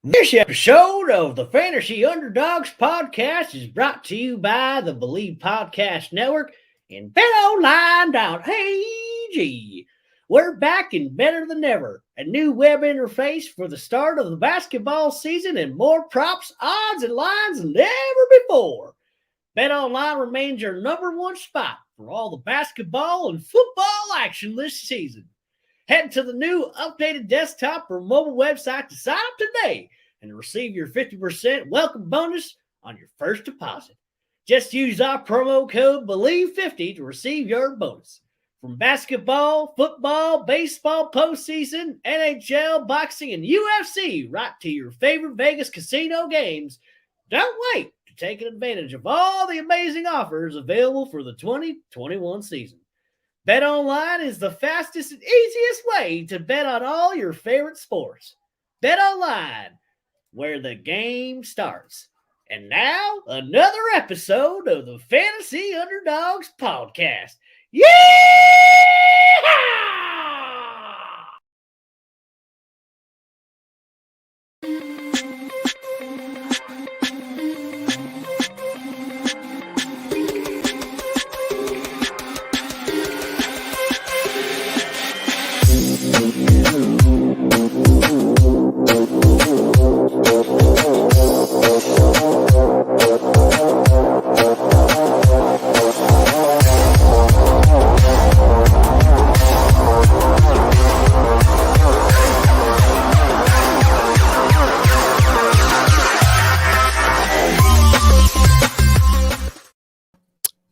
This episode of the Fantasy Underdogs podcast is brought to you by the Believe Podcast Network and BetOnline.ag. We're back and better than ever. A new web interface for the start of the basketball season and more props, odds, and lines than ever before. BetOnline remains your number one spot for all the basketball and football action this season. Head to the new updated desktop or mobile website to sign up today and receive your 50% welcome bonus on your first deposit. Just use our promo code BELIEVE50 to receive your bonus. From basketball, football, baseball, postseason, NHL, boxing, and UFC, right to your favorite Vegas casino games, don't wait to take advantage of all the amazing offers available for the 2021 season. BetOnline is the fastest and easiest way to bet on all your favorite sports. BetOnline, where the game starts. And now, another episode of the Fantasy Underdogs podcast. Yeah!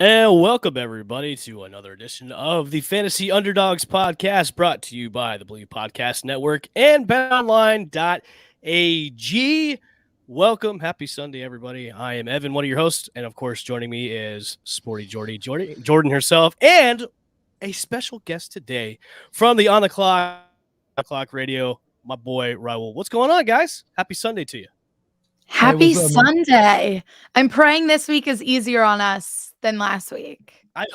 And welcome, everybody, to another edition of the Fantasy Underdogs podcast, brought to you by the Believe Podcast Network and BetOnline.ag. Welcome. Happy Sunday, everybody. I am Evan, one of your hosts, and, of course, joining me is Sporty Jordan herself, and a special guest today from the On the Clock Radio, my boy, Raul. What's going on, guys? Happy Sunday to you. Happy Sunday. I'm praying this week is easier on us than last week. I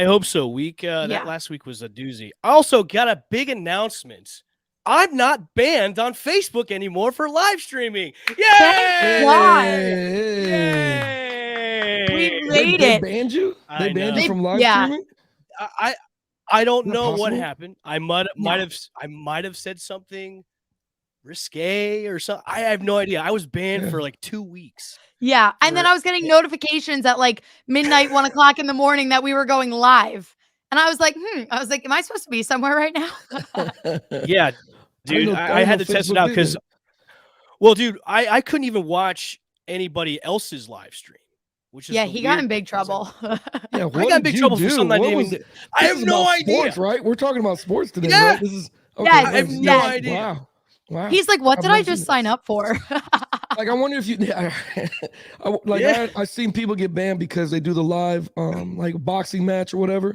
hope so. That last week was a doozy. I also got a big announcement. I'm not banned on Facebook anymore for live streaming. Yay! Yay! We made They it. banned you? They banned you from live streaming? I don't know possible? what happened. I might have said something risque or something. I have no idea. I was banned for like 2 weeks. Yeah. And then I was getting notifications at like midnight, 1 o'clock in the morning that we were going live. And I was like, am I supposed to be somewhere right now? Yeah, dude. I had to test it out because, well, dude, I couldn't even watch anybody else's live stream. Which is he got in big trouble. Yeah, I got in big trouble for something I didn't even. I have no idea. Sports, right? We're talking about sports today, Yeah. right? This is okay. Yes, I have no idea. Wow. He's like, what did I just sign up for? Like, I wonder if you, I've seen people get banned because they do the live, like boxing match or whatever,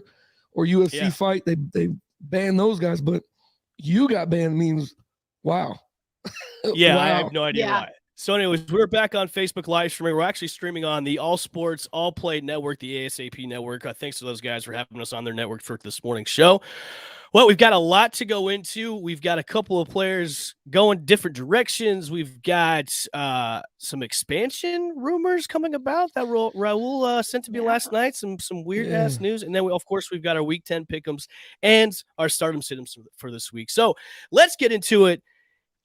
or UFC fight. They ban those guys, but you got banned means, wow. Yeah, Wow. I have no idea why. So anyways, we're back on Facebook live streaming. We're actually streaming on the All Sports, All Play Network, the ASAP network. Thanks to those guys for having us on their network for this morning's show. Well, we've got a lot to go into. We've got a couple of players going different directions. We've got some expansion rumors coming about that Raul sent to me last night. Some weird-ass news. And then, of course, we've got our Week 10 pick'ems and our stardom situms for this week. So let's get into it.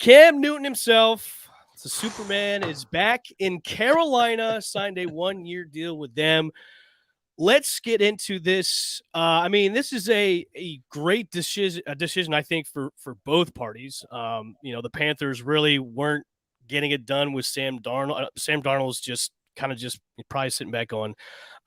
Cam Newton himself, the Superman, is back in Carolina, signed a 1-year deal with them. Let's get into this. This is a great decision, I think, for both parties. The Panthers really weren't getting it done with Sam Darnold. Sam Darnold's just probably sitting back on,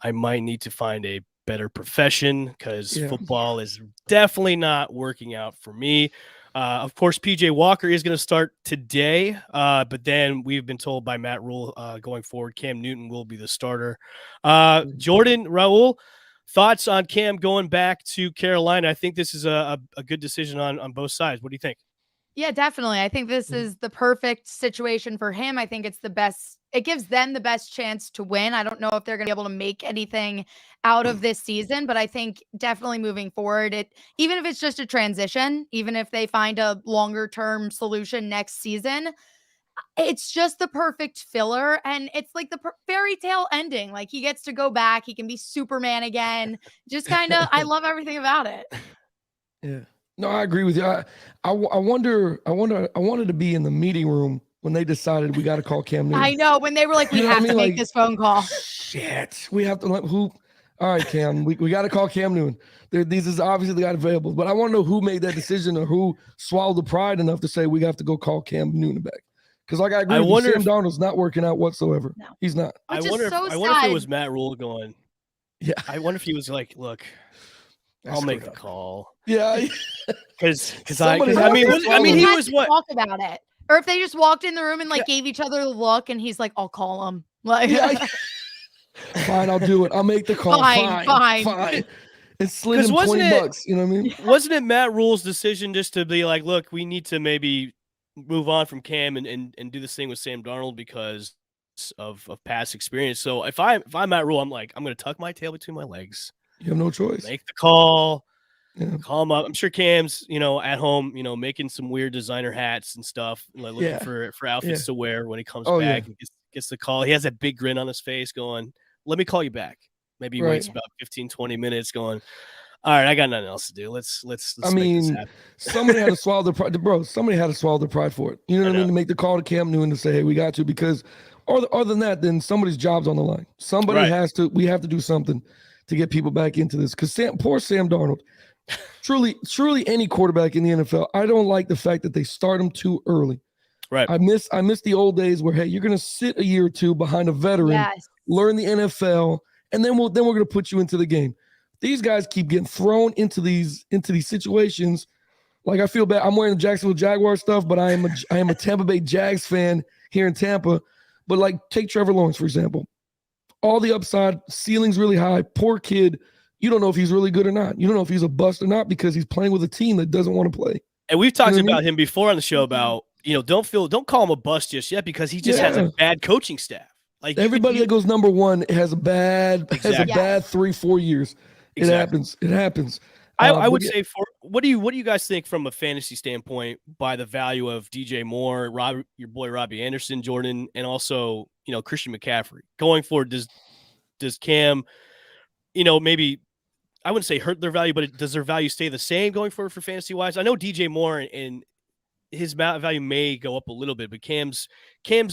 I might need to find a better profession because football is definitely not working out for me. Of course, PJ Walker is going to start today, but then we've been told by Matt Rule going forward, Cam Newton will be the starter. Jordan, Raul, thoughts on Cam going back to Carolina? I think this is a good decision on both sides. What do you think? Yeah, definitely. I think this is the perfect situation for him. I think it's the best. It gives them the best chance to win. I don't know if they're going to be able to make anything out of this season, but I think definitely moving forward, even if it's just a transition, even if they find a longer term solution next season, It's just the perfect filler, and it's like the fairy tale ending. Like he gets to go back, he can be Superman again. Just kind of, I love everything about it. Yeah. No, I agree with you. I wanted to be in the meeting room when they decided we got to call Cam Newton. I know when they were like, we have to make this phone call. Shit, we have to let who. All right, Cam, we got to call Cam Newton. These is obviously the guy available, but I want to know who made that decision or who swallowed the pride enough to say we have to go call Cam Newton back. Because like I agree with you, Sam Darnold's not working out whatsoever. No. He's not. I wonder if it was Matt Rule going. Yeah. I wonder if he was like, look, I'll make the call. Yeah. Because I mean he was what talk about it. Or if they just walked in the room and like gave each other the look and he's like, I'll call him. Like fine, I'll do it. I'll make the call. Fine. And slid him $20. You know what I mean? Wasn't it Matt Rule's decision just to be like, look, we need to maybe move on from Cam and do this thing with Sam Darnold because of past experience. So if I'm Matt Rule, I'm like, I'm going to tuck my tail between my legs. You have no choice. Make the call. Yeah. Call him up. I'm sure Cam's, at home, making some weird designer hats and stuff, like looking for outfits to wear when he comes back and gets the call. He has that big grin on his face going, let me call you back. Maybe he waits about 15, 20 minutes going, all right, I got nothing else to do. Let's I mean, somebody had to swallow the pride. Bro, somebody had to swallow the pride for it. You know what I mean? To make the call to Cam Newton to say, hey, we got you. Because other than that, then somebody's job's on the line. Somebody we have to do something to get people back into this. Because poor Sam Darnold, truly any quarterback in the NFL, I don't like the fact that they start him too early. Right. I miss the old days where, hey, you're going to sit a year or two behind a veteran, learn the NFL, and then we're going to put you into the game. These guys keep getting thrown into these situations. Like I feel bad. I'm wearing the Jacksonville Jaguar stuff, but I am a Tampa Bay Jags fan here in Tampa. But like take Trevor Lawrence, for example. All the upside, ceiling's really high. Poor kid. You don't know if he's really good or not. You don't know if he's a bust or not because he's playing with a team that doesn't want to play. And we've talked about him before on the show about, don't call him a bust just yet because he just has a bad coaching staff. Like everybody that goes number one has a bad 3-4 years. Exactly. It happens. I would say what do you guys think from a fantasy standpoint by the value of DJ Moore, your boy Robbie Anderson, Jordan, and also Christian McCaffrey going forward? Does Cam, maybe I wouldn't say hurt their value, but does their value stay the same going forward for fantasy wise? I know DJ Moore and his value may go up a little bit, but Cam's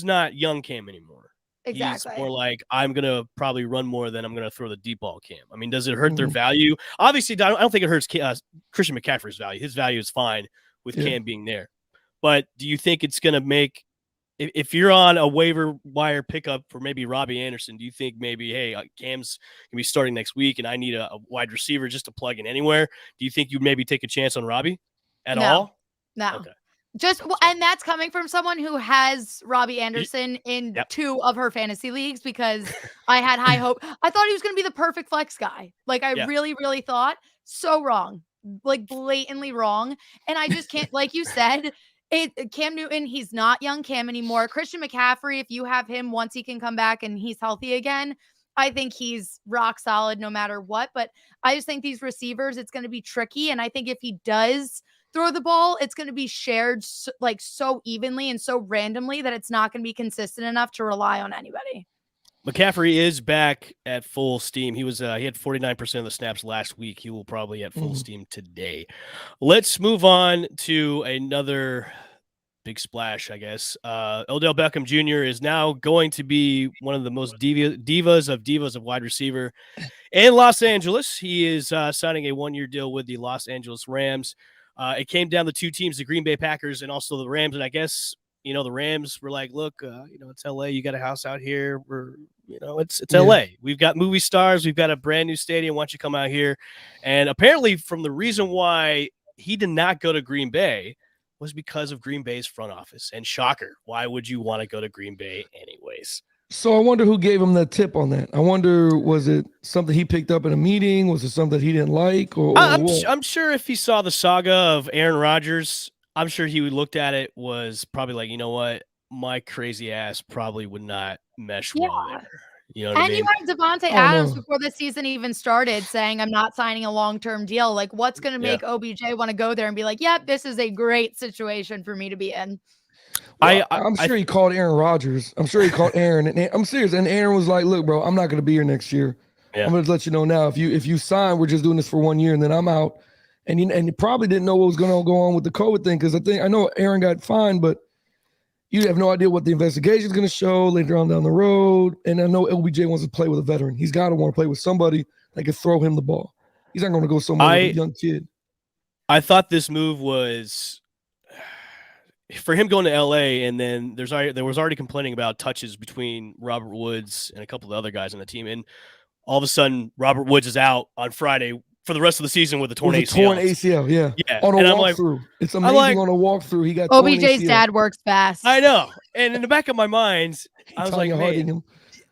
not young Cam anymore. Exactly. He's more like, I'm going to probably run more than I'm going to throw the deep ball Cam. I mean, does it hurt their value? Obviously, I don't think it hurts Christian McCaffrey's value. His value is fine with Cam being there. But do you think it's going to make – if you're on a waiver wire pickup for maybe Robbie Anderson, do you think maybe, hey, Cam's going to be starting next week and I need a wide receiver just to plug in anywhere? Do you think you'd maybe take a chance on Robbie at all? No. Okay. And that's coming from someone who has Robbie Anderson in 2 of her fantasy leagues because I had high hope. I thought he was going to be the perfect flex guy. Like I really, really thought. So wrong, like blatantly wrong. And I just can't, like you said, Cam Newton, he's not young Cam anymore. Christian McCaffrey, if you have him once he can come back and he's healthy again, I think he's rock solid no matter what. But I just think these receivers, it's going to be tricky. And I think if he does throw the ball, it's going to be shared so evenly and so randomly that it's not going to be consistent enough to rely on anybody. McCaffrey is back at full steam. He was he had 49% of the snaps last week. He will probably at full steam today. Let's move on to another big splash, I guess. Odell Beckham Jr. is now going to be one of the most divas of wide receiver in Los Angeles. He is signing a 1-year deal with the Los Angeles Rams. It came down to 2 teams, the Green Bay Packers and also the Rams. And I guess, the Rams were like, look, it's LA. You got a house out here. It's LA. We've got movie stars. We've got a brand new stadium. Why don't you come out here? And apparently from the reason why he did not go to Green Bay was because of Green Bay's front office. And shocker, why would you want to go to Green Bay anyways? So I wonder who gave him that tip on that. I wonder, was it something he picked up in a meeting? Was it something he didn't like? Or I'm sure if he saw the saga of Aaron Rodgers, I'm sure he looked at it, was probably like, you know what? My crazy ass probably would not mesh well there. You know what I mean? You had Devontae Adams before the season even started saying, I'm not signing a long-term deal. Like, what's going to make OBJ want to go there and be like, yep, this is a great situation for me to be in? Well, I'm sure he called Aaron Rodgers. I'm sure he called Aaron, and I'm serious. And Aaron was like, "Look, bro, I'm not going to be here next year. I'm going to let you know now. If you sign, we're just doing this for 1 year, and then I'm out." And you probably didn't know what was going to go on with the COVID thing, because I know Aaron got fined, but you have no idea what the investigation is going to show later on down the road. And I know OBJ wants to play with a veteran. He's got to want to play with somebody that can throw him the ball. He's not going to go somewhere with a young kid. I thought this move was for him going to LA, and then there was already complaining about touches between Robert Woods and a couple of other guys on the team, and all of a sudden Robert Woods is out on Friday for the rest of the season with a torn ACL. Torn ACL, yeah. On a walkthrough. It's amazing on a walkthrough. He got OBJ's dad works fast. I know. And in the back of my mind, I was like, man,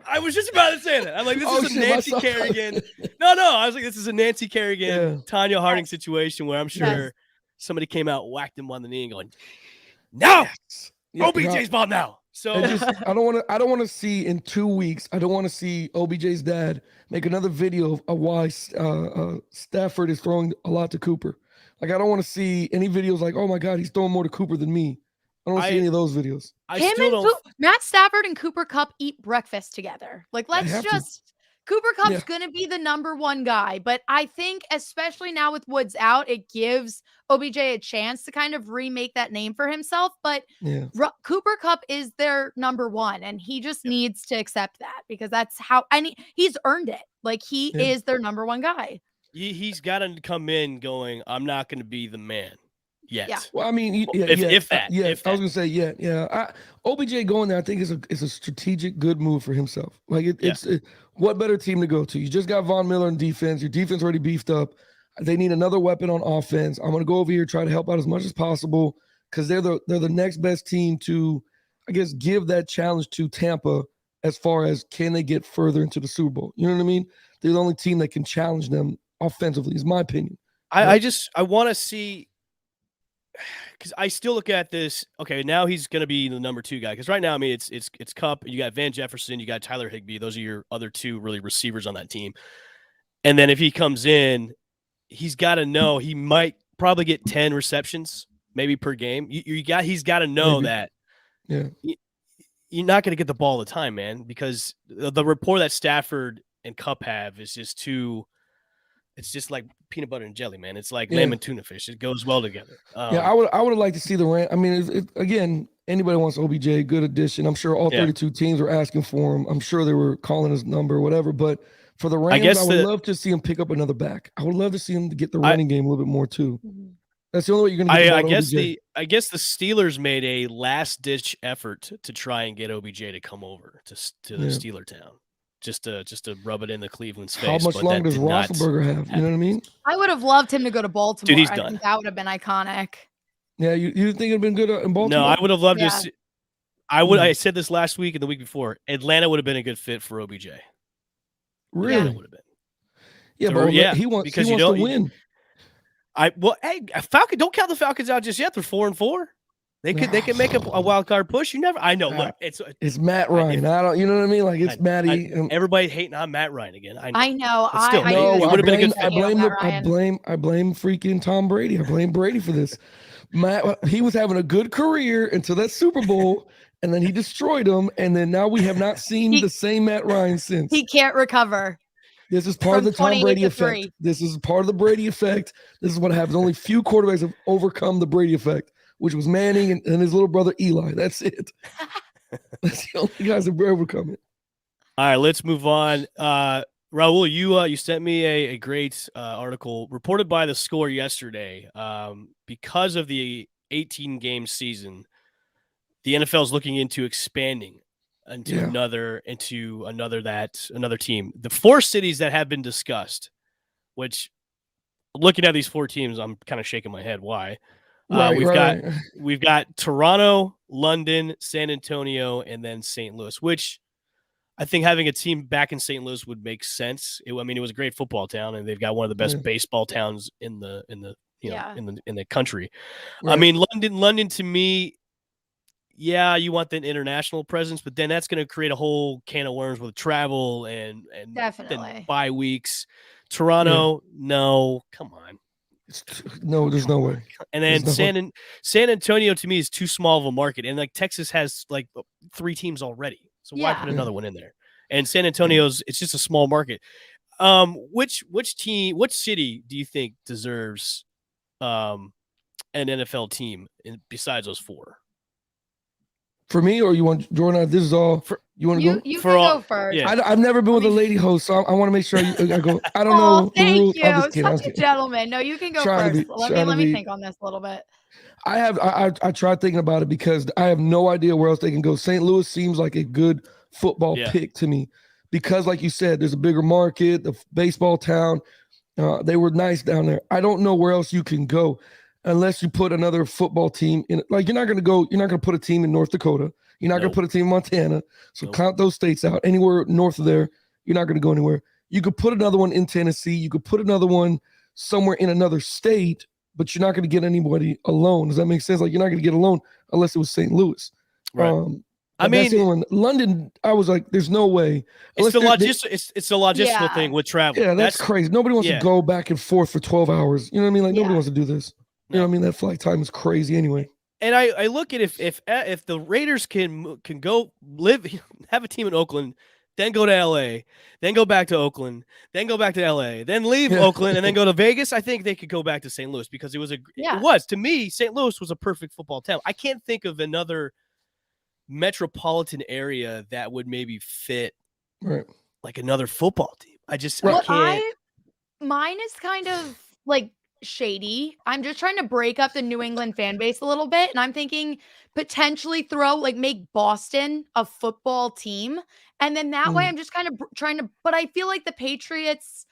I was just about to say that. I'm like, this is a Nancy Kerrigan. No, I was like, this is a Nancy Kerrigan, Tanya Harding situation where I'm sure somebody came out, whacked him on the knee and going, no, OBJ's ball now. So I don't want to see in 2 weeks. I don't want to see OBJ's dad make another video of why Stafford is throwing a lot to Cooper. Like, I don't want to see any videos like, oh my God, he's throwing more to Cooper than me. I don't see any of those videos. Matt Stafford and Cooper Kupp eat breakfast together. Like, Cooper Kupp's going to be the number one guy. But I think, especially now with Woods out, it gives OBJ a chance to kind of remake that name for himself. But Cooper Kupp is their number one, and he just needs to accept that, because that's how he's earned it. Like, he is their number one guy. He's got to come in going, I'm not going to be the man yet. Yeah. Well, I mean, if that. I was going to say, OBJ going there, I think is a strategic good move for himself. Like, it's what better team to go to? You just got Von Miller in defense. Your defense already beefed up. They need another weapon on offense. I'm going to go over here, try to help out as much as possible, because they're the next best team to, I guess, give that challenge to Tampa as far as can they get further into the Super Bowl. You know what I mean? They're the only team that can challenge them offensively, is my opinion. I want to see, because I still look at this. Okay, now he's going to be the number two guy. Because right now, I mean, it's Kupp. You got Van Jefferson. You got Tyler Higbee. Those are your other two really receivers on that team. And then if he comes in, he's got to know he might probably get 10 receptions maybe per game. He's got to know that. Yeah. You're not going to get the ball all the time, man, because the rapport that Stafford and Kupp have is just too. It's just like peanut butter and jelly, man. It's like lamb and tuna fish. It goes well together. I would have liked to see the Rams. I mean, again, anybody wants OBJ, good addition. I'm sure all 32 teams were asking for him. I'm sure they were calling his number or whatever. But for the Rams, I would love to see him pick up another back. I would love to see him to get the running game a little bit more too. That's the only way you're going to get I guess the Steelers made a last-ditch effort to try and get OBJ to come over to the Steeler town. Just to rub it in the Cleveland's face. How much longer does Roethlisberger have? You know what I mean? I would have loved him to go to Baltimore. Dude, he's I done. think that would have been iconic. Yeah, you think it'd been good in Baltimore? No, I would have loved to see. I said this last week and the week before. Atlanta would have been a good fit for OBJ. Really? Atlanta would have been. Yeah, so, but he wants to win. Hey, Falcon. Don't count the Falcons out just yet. They're 4-4. They can make a wild card push. You never. I know. Look, it's Matt Ryan. I don't. You know what I mean? Like, it's Matty. Everybody hating on Matt Ryan again. I know. It would have been a good fit. I blame freaking Tom Brady. I blame Brady for this. He was having a good career until that Super Bowl, and then he destroyed him. And then now we have not seen the same Matt Ryan since. He can't recover. This is part of the Tom Brady effect. This is part of the Brady effect. This is what happens. Only few quarterbacks have overcome the Brady effect, which was Manning and his little brother Eli. That's it. That's the only guys that have overcome it. All right, let's move on. Raul, you sent me a great article reported by The Score yesterday. Because of the 18-game season, the NFL is looking into expanding into another team. The 4 cities that have been discussed, which looking at these 4 teams, I'm kind of shaking my head. Why? We've got Toronto, London, San Antonio, and then St. Louis, which I think having a team back in St. Louis would make sense. It was a great football town, and they've got one of the best baseball towns in the country. Right. I mean, London to me, you want the international presence, but then that's going to create a whole can of worms with travel and definitely then bye weeks. Toronto, no, come on. No, there's no way. And then San Antonio to me is too small of a market, and like Texas has like 3 teams already, so why put another one in there? And San Antonio's it's just a small market. Which city do you think deserves an NFL team besides those 4? For me, or you want Jordan? This is all. You want to go? You can go first. Yeah. I've never been with a lady host, so I want to make sure I go. I don't know the thank rules. you. I'm just kidding. Such a gentleman. No, you can go first. Let me think on this a little bit. I tried thinking about it because I have no idea where else they can go. St. Louis seems like a good football pick to me because, like you said, there's a bigger market, the baseball town. They were nice down there. I don't know where else you can go unless you put another football team in. Like you're not going to put a team in North Dakota. You're not going to put a team in Montana. So count those states out. Anywhere north of there, you're not going to go anywhere. You could put another one in Tennessee. You could put another one somewhere in another state, but you're not going to get anybody alone. Does that make sense? Like you're not going to get alone unless it was St. Louis. Right. I mean, London, I was like, there's no way. It's the logistical thing with travel. Yeah, that's crazy. Nobody wants to go back and forth for 12 hours. You know what I mean? Like nobody wants to do this. You know what I mean? That flight time is crazy anyway. And I look at if the Raiders can go have a team in Oakland, then go to LA, then go back to Oakland, then go back to LA, then leave Oakland and then go to Vegas, I think they could go back to St. Louis because it was to me, St. Louis was a perfect football town. I can't think of another metropolitan area that would maybe fit like another football team. I can't. Mine is kind of like shady. I'm just trying to break up the New England fan base a little bit, and I'm thinking potentially make Boston a football team, and then that way I'm just kind of trying to. But I feel like the Patriots,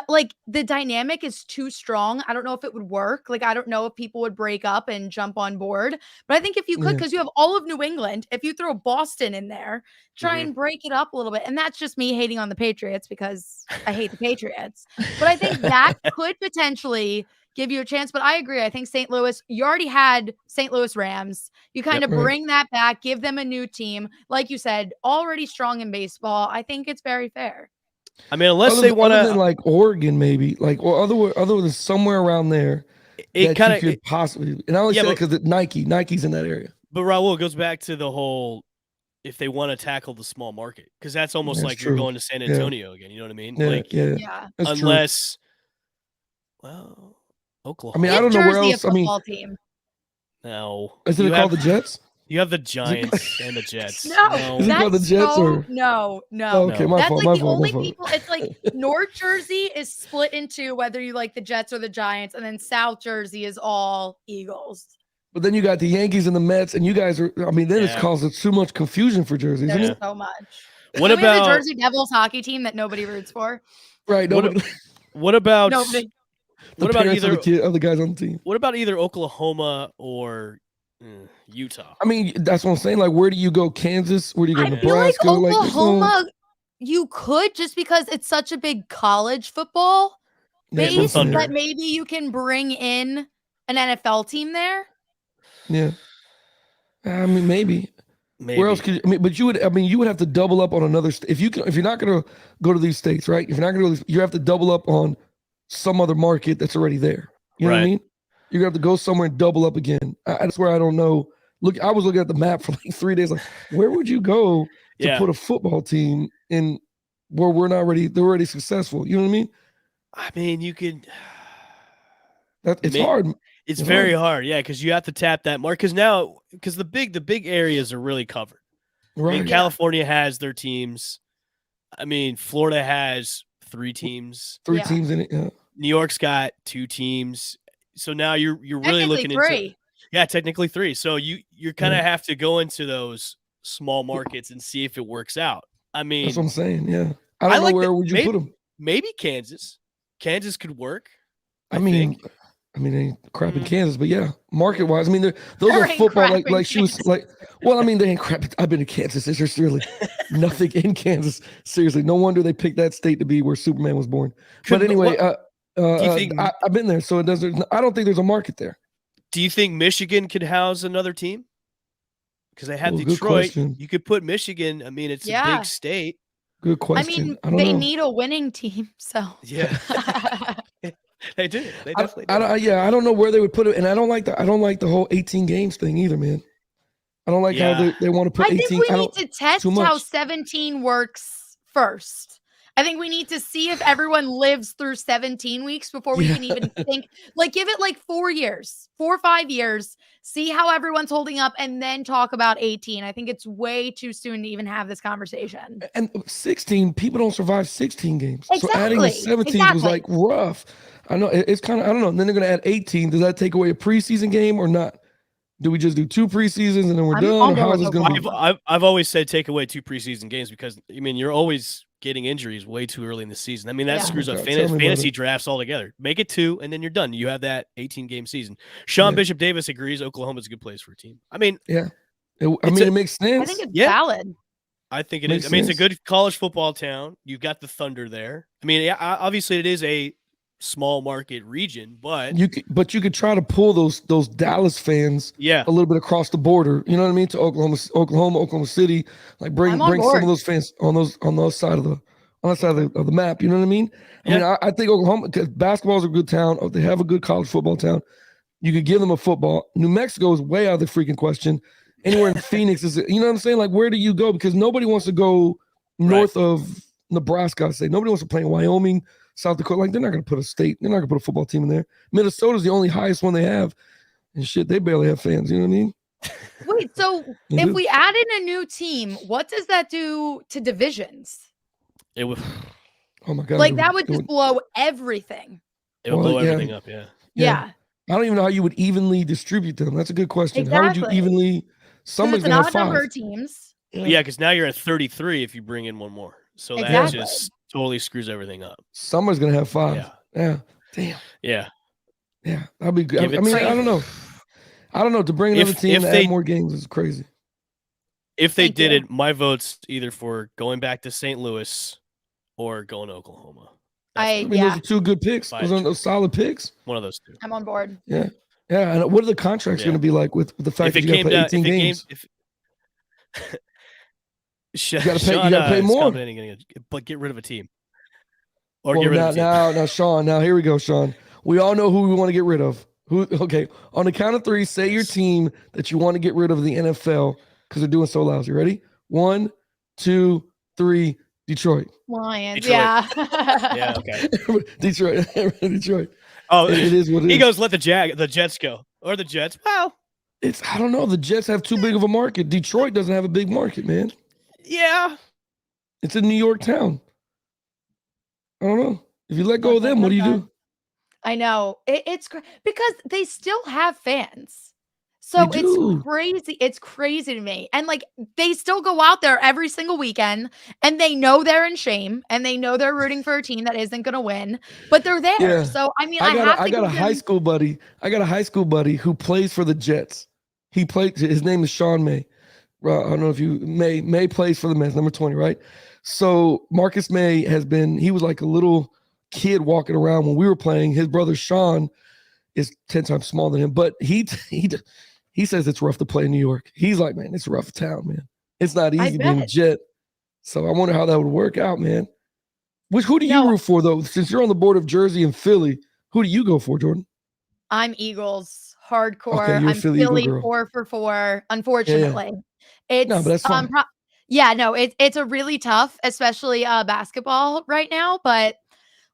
like the dynamic is too strong. I don't know if it would work. Like I don't know if people would break up and jump on board. But I think if you could, because you have all of New England, if you throw Boston in there, try and break it up a little bit. And that's just me hating on the Patriots because I hate the Patriots. But I think that could potentially give you a chance. But I agree. I think St. Louis, you already had St. Louis Rams. You kind of bring that back, give them a new team. Like you said, already strong in baseball. I think it's very fair. I mean, unless they want to, like Oregon, maybe, like, or other than somewhere around there, it kind of could possibly. And I only say that because Nike's in that area. But Raul, it goes back to the whole if they want to tackle the small market, because that's almost like you're going to San Antonio again. You know what I mean? Unless, well, Oklahoma. I mean, I don't know where else. I mean, team. No, is it called the Jets? You have the Giants and the Jets. No, is it called the Jets or no? Oh, okay, my that's fault. Like the only people. It's like North Jersey is split into whether you like the Jets or the Giants, and then South Jersey is all Eagles. But then you got the Yankees and the Mets, and you guys are. I mean, then it's causing too much confusion for Jersey, isn't it? So much. What about the Jersey Devils hockey team that nobody roots for? Right. What about nobody? What about either of the guys on the team? What about either Oklahoma or Utah? I mean, that's what I'm saying. Like, where do you go? Kansas? Where do you go? Nebraska? Feel like Oklahoma, you could just because it's such a big college football base that maybe you can bring in an NFL team there. Yeah, I mean, maybe. Where else could you? I mean, but you would. I mean, you would have to double up on another. If you're not going to go to these states, right? If you're not going to, you have to double up on some other market that's already there. You know what I mean? You're gonna have to go somewhere and double up again. That's where I don't know. Look, I was looking at the map for like 3 days. Like, where would you go to put a football team in where we're not ready? They're already successful. You know what I mean? I mean, you could. It's hard. It's very hard, yeah, because you have to tap that market. Because the big areas are really covered. Right. I mean, California has their teams. I mean, Florida has 3 teams. 3 teams in it. Yeah. New York's got 2 teams. So now you're really looking into technically 3. So you kind of have to go into those small markets and see if it works out. I mean, that's what I'm saying. Yeah, I don't know where would you put them. Maybe Kansas. Kansas could work. I mean, they ain't crap in Kansas, but yeah, market wise, I mean, those are football. Like she was like, well, I mean, they ain't crap. I've been to Kansas. There's just really nothing in Kansas. Seriously, no wonder they picked that state to be where Superman was born. But anyway, I've been there, so it doesn't. I don't think there's a market there. Do you think Michigan could house another team? Because they have Detroit. You could put Michigan. I mean, it's a big state. Good question. I mean, they need a winning team, so yeah. They do. They definitely do. I don't know where they would put it, and I don't like the whole 18 games thing either, man. I don't like how they want to put 18. I think we need to test how 17 works first. I think we need to see if everyone lives through 17 weeks before we can even think. Like, give it like 4 or 5 years, see how everyone's holding up, and then talk about 18. I think it's way too soon to even have this conversation. And 16, people don't survive 16 games. Exactly. So adding a 17 was like rough. I know it's kind of, I don't know. And then they're going to add 18. Does that take away a preseason game or not? Do we just do 2 preseasons and then we're done? Or how is this going to be? I've always said take away 2 preseason games because, I mean, you're always getting injuries way too early in the season. I mean, that screws up fantasy drafts altogether. Make it 2, and then you're done. You have that 18-game season. Sean Bishop Davis agrees Oklahoma's a good place for a team. I mean, it makes sense. I think it's valid. I think it is. I mean, it's a good college football town. You've got the Thunder there. I mean, obviously it is a small market region, but you could try to pull those Dallas fans a little bit across the border, you know what I mean, to Oklahoma City, like bring some of those fans on that side of the map, you know what I mean? I mean, I think Oklahoma, because basketball is a good town, they have a good college football town. You could give them a football. New Mexico is way out of the freaking question. Anywhere in Phoenix is, you know what I'm saying? Like, where do you go? Because nobody wants to go north of Nebraska. I say nobody wants to play in Wyoming, South Dakota. Like, they're not going to put they're not going to put a football team in there. Minnesota's the only highest one they have, and shit, they barely have fans. You know what I mean? Wait, so if we add in a new team, what does that do to divisions? It would. Oh my god! Like that would just blow everything. It would blow everything up. Yeah. I don't even know how you would evenly distribute them. That's a good question. Exactly. How would you evenly? Someone's going to have 5. Number of teams. Yeah, because now you're at 33 if you bring in one more. So that just totally screws everything up. Someone's going to have 5. Yeah. Damn. Yeah. That'd be good. I mean, I don't know. To bring another team to add more games is crazy. If they did it, my vote's either for going back to St. Louis or going to Oklahoma. I mean, those are 2 good picks. Those are solid picks. One of those 2. I'm on board. Yeah. And what are the contracts going to be like with the fact that you got to play 18 games? You got to pay more. But get rid of a team. Or get rid of a team. Now, Sean. Now, here we go, Sean. We all know who we want to get rid of. Okay. On the count of 3, say your team that you want to get rid of the NFL because they're doing so lousy. Ready? 1, 2, 3. Detroit. Lions. Yeah. Yeah. Okay. Detroit. Oh, it is what it is. He goes, let the Jets go. Or the Jets. Well, I don't know. The Jets have too big of a market. Detroit doesn't have a big market, man. Yeah. It's a New York town. I don't know. If you let go of them, what do you do? I know. It's because they still have fans. So it's crazy. It's crazy to me. And like they still go out there every single weekend and they know they're in shame and they know they're rooting for a team that isn't going to win, but they're there. Yeah. So I mean, I got a high school buddy. I got a high school buddy who plays for the Jets. His name is Sean May. I don't know if you May plays for the Mets, number 20, right? So Marcus May he was like a little kid walking around when we were playing. His brother Sean is 10 times smaller than him, but he says it's rough to play in New York. He's like, man, it's a rough town, man. It's not easy being a Jet. So I wonder how that would work out, man. Who do you root for, though? Since you're on the board of Jersey and Philly, who do you go for, Jordan? I'm Eagles, hardcore. Okay, I'm Philly 4 for 4, unfortunately. It's, no, but that's fine. It's a really tough, especially basketball right now, but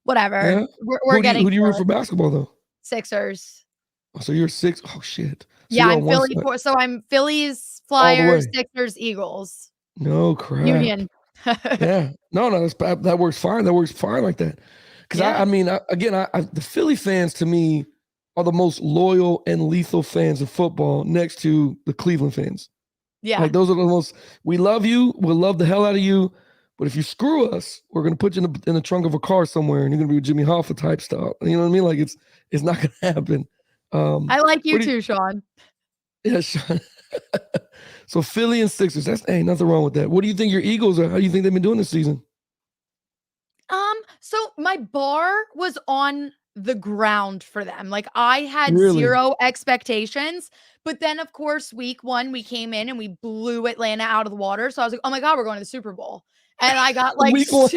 whatever. Yeah. We're getting who do you root for basketball, though? Sixers. Oh, so you're 6. Oh, shit. So yeah, I'm Philly. So I'm Phillies, Flyers, Sixers, Eagles. No crap. Union. Yeah. No, that works fine. That works fine like that. Because the Philly fans to me are the most loyal and lethal fans of football next to the Cleveland fans. Yeah. Like those are the most, we love you. We'll love the hell out of you. But if you screw us, we're going to put you in the trunk of a car somewhere and you're going to be with Jimmy Hoffa type stuff. You know what I mean? Like it's not going to happen. I like you too, Sean. Yeah, Sean. So Philly and Sixers. Ain't nothing wrong with that. What do you think your Eagles are? How do you think they've been doing this season? So my bar was on the ground for them. Like I had zero expectations, but then of course week 1 we came in and we blew Atlanta out of the water. So I was like, oh my God, we're going to the Super Bowl. And I got like week 1,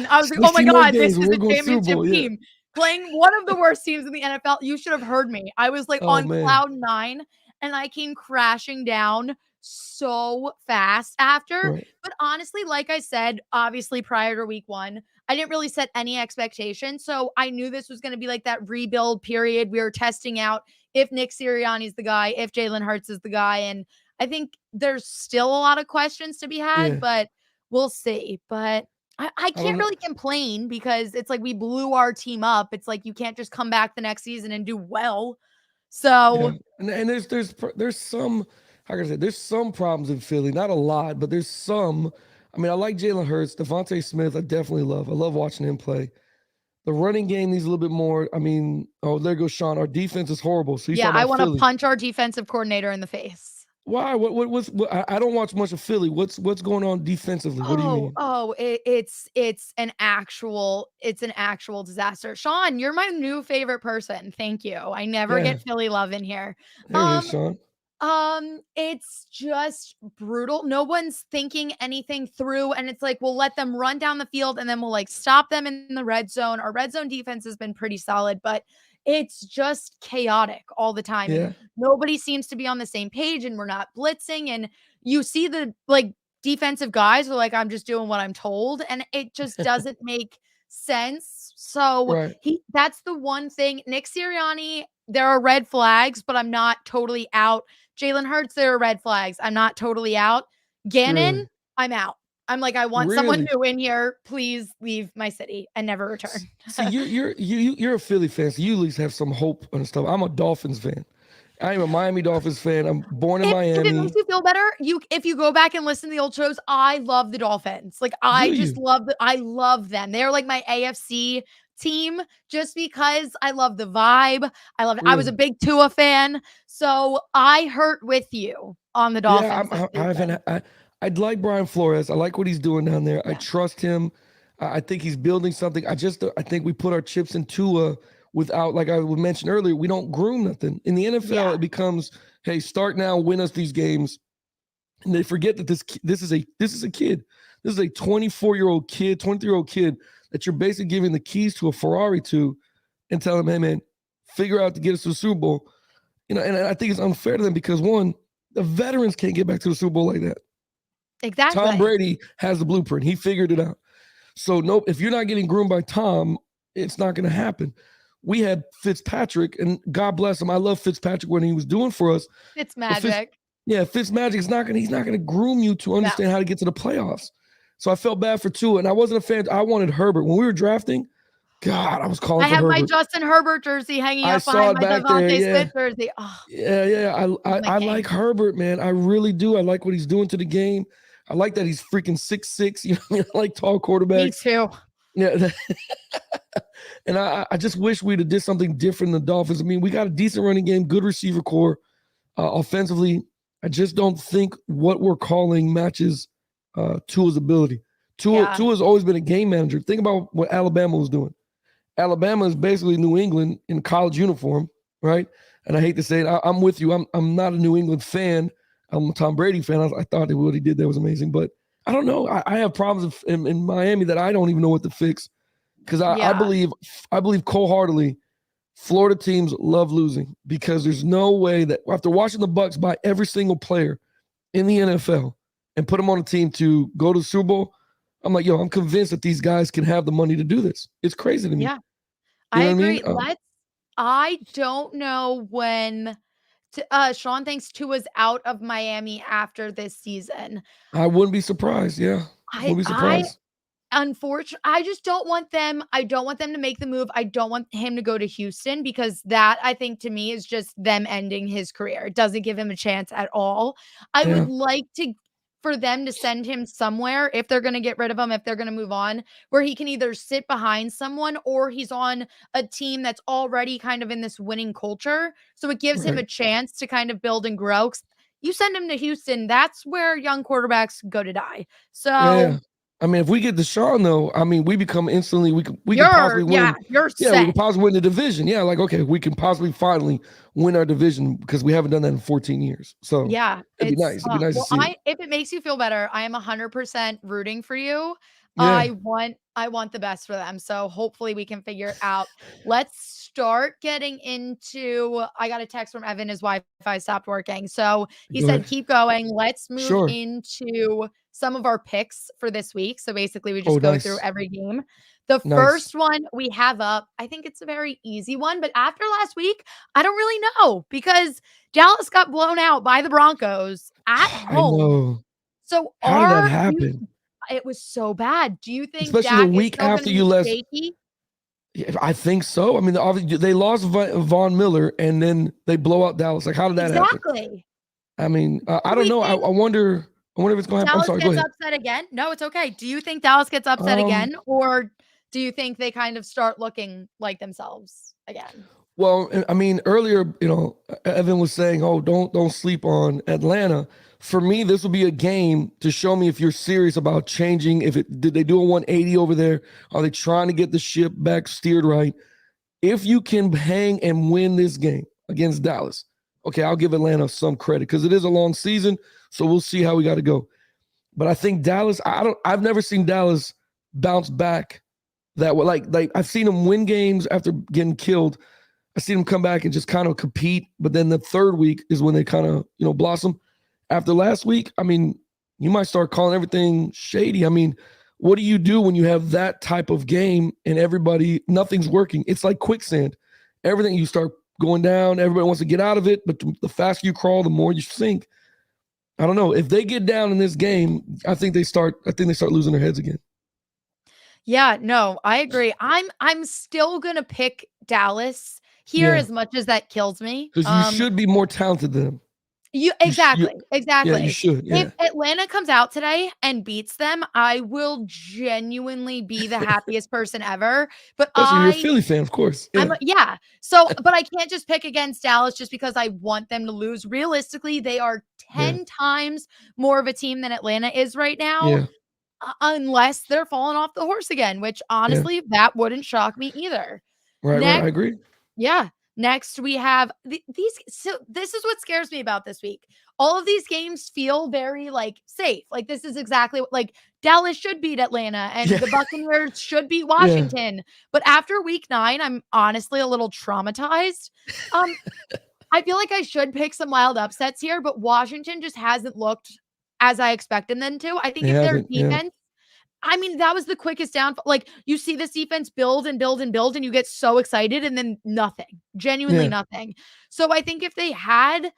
I was like, oh my God, this is a championship team. playing one of the worst teams in the NFL. You should have heard me. I was like on cloud 9 and I came crashing down so fast after. Right. But honestly, like I said, obviously prior to week 1, I didn't really set any expectations. So I knew this was going to be like that rebuild period. We were testing out if Nick Sirianni's the guy, if Jalen Hurts is the guy. And I think there's still a lot of questions to be had, but we'll see. But I can't really complain because it's like we blew our team up. It's like you can't just come back the next season and do well. So and there's some, how can I say, there's some problems in Philly, not a lot, but there's some. I mean, I like Jalen Hurts, Devontae Smith. I definitely love. I love watching him play. The running game needs a little bit more. I mean, oh, there goes Sean. Our defense is horrible. So I want to punch our defensive coordinator in the face. Why? What? I don't watch much of Philly. What's going on defensively? What do you mean? It's an actual disaster. Sean, you're my new favorite person. Thank you. I never get Philly love in here. There it is, Sean. It's just brutal. No one's thinking anything through, and it's like we'll let them run down the field, and then we'll like stop them in the red zone. Our red zone defense has been pretty solid, but it's just chaotic all the time. Yeah. Nobody seems to be on the same page, and we're not blitzing. And you see the like defensive guys are like, I'm just doing what I'm told, and it just doesn't make sense. So that's the one thing. Nick Sirianni, there are red flags, but I'm not totally out. Jalen Hurts, there are red flags. I'm not totally out. Gannon, I'm out. I'm like, I want someone new in here. Please leave my city and never return. See, you're a Philly fan, so you at least have some hope and stuff. I'm a Dolphins fan. I am a Miami Dolphins fan. I'm born in Miami. If it makes you feel better, if you go back and listen to the old shows, I love the Dolphins. Like I love them. They're like my AFC team just because I love the vibe. I was a big Tua fan, so I hurt with you on the Dolphins. I'd like Brian Flores. I like what he's doing down there. I trust him. I think he's building something. I think we put our chips in Tua without, like I mentioned earlier, we don't groom nothing. In the NFL, it becomes, hey, start now, win us these games. And they forget that this is a kid. This is a 24-year-old kid, 23-year-old kid that you're basically giving the keys to a Ferrari to and tell him, hey, man, figure out to get us to the Super Bowl. And I think it's unfair to them because, one, the veterans can't get back to the Super Bowl like that. Exactly. Tom Brady has the blueprint. He figured it out. So, nope, if you're not getting groomed by Tom, it's not going to happen. We had Fitzpatrick, and God bless him. I love Fitzpatrick when he was doing for us. Fitzmagic. Fitzmagic is he's not going to groom you to understand how to get to the playoffs. So I felt bad for Tua, and I wasn't a fan. I wanted Herbert. When we were drafting, God, I was calling for Herbert. I have my Justin Herbert jersey hanging up behind my Devontae Smith jersey. Oh. I like Herbert, man. I really do. I like what he's doing to the game. I like that he's freaking 6'6". You know what I mean? I like tall quarterbacks. Me too. Yeah. And I just wish we'd have did something different than the Dolphins. I mean, we got a decent running game, good receiver core. Offensively, I just don't think what we're calling matches Tua's ability. Tua's always been a game manager. Think about what Alabama was doing. Alabama is basically New England in college uniform, right? And I hate to say it, I'm with you. I'm not a New England fan. I'm a Tom Brady fan. I thought what he did there was amazing, but I don't know. I have problems in Miami that I don't even know what to fix because I believe wholeheartedly Florida teams love losing because there's no way that after watching the Bucs buy every single player in the NFL and put them on a team to go to the Super Bowl, I'm like, I'm convinced that these guys can have the money to do this. It's crazy to me. Yeah, I agree. I don't know when Sean thinks Tua's out of Miami after this season. I wouldn't be surprised. Yeah, I wouldn't be surprised. Unfortunately, I just don't want them. I don't want them to make the move. I don't want him to go to Houston because that, I think, to me, is just them ending his career. It doesn't give him a chance at all. I would like for them to send him somewhere if they're going to get rid of him, if they're going to move on, where he can either sit behind someone or he's on a team that's already kind of in this winning culture. So it gives him a chance to kind of build and grow. You send him to Houston, that's where young quarterbacks go to die. So I mean, if we get Deshaun, though, I mean, we become instantly, we can possibly win. Yeah, you're set. We can possibly win the division. Yeah, like, okay, we can possibly finally win our division because we haven't done that in 14 years. So yeah, it'd be nice. It'd be nice to see. If it makes you feel better, I am 100% rooting for you. I want the best for them. So hopefully we can figure it out. Let's start getting into, I got a text from Evan, his Wi-Fi stopped working. So he said, keep going. Let's move into some of our picks for this week. So basically we just go through every game. The first one we have up, I think it's a very easy one, but after last week, I don't really know because Dallas got blown out by the Broncos at home. I know. So how did that happen? It was so bad. Do you think especially Dak the week after you left? Yeah, I think so. I mean, obviously they lost Von Miller and then they blow out Dallas. Like, how did that happen? I mean, I don't know. I wonder if it's going to happen. I'm sorry. Go ahead. Dallas gets upset again? No, it's okay. Do you think Dallas gets upset again, or do you think they kind of start looking like themselves again? Well, I mean, earlier, Evan was saying, "Oh, don't sleep on Atlanta." For me, this will be a game to show me if you're serious about changing. Did they do a 180 over there? Are they trying to get the ship back steered right? If you can hang and win this game against Dallas, okay, I'll give Atlanta some credit because it is a long season. So we'll see how we got to go. But I think Dallas, I've never seen Dallas bounce back that way. Like I've seen them win games after getting killed. I see them come back and just kind of compete. But then the third week is when they kind of, blossom. After last week, I mean, you might start calling everything shady. I mean, what do you do when you have that type of game and nothing's working? It's like quicksand. Everything, you start going down. Everybody wants to get out of it. But the faster you crawl, the more you sink. I don't know. If they get down in this game, I think they start losing their heads again. Yeah, no, I agree. I'm still going to pick Dallas here as much as that kills me. Because you should be more talented than them. Exactly. Yeah, you should. Yeah. If Atlanta comes out today and beats them, I will genuinely be the happiest person ever. But you're a Philly fan, of course. Yeah. So, but I can't just pick against Dallas just because I want them to lose. Realistically, they are 10 times more of a team than Atlanta is right now. Yeah. Unless they're falling off the horse again, which honestly, that wouldn't shock me either. Right. I agree. Yeah. Next, we have these. So this is what scares me about this week. All of these games feel very safe. Like this is exactly what Dallas should beat Atlanta and the Buccaneers should beat Washington. But after week 9, I'm honestly a little traumatized. I feel like I should pick some wild upsets here, but Washington just hasn't looked as I expected them to. I think if their defense, I mean, that was the quickest downfall. You see this defense build and build and build, and you get so excited, and then nothing, genuinely nothing. So I think if they had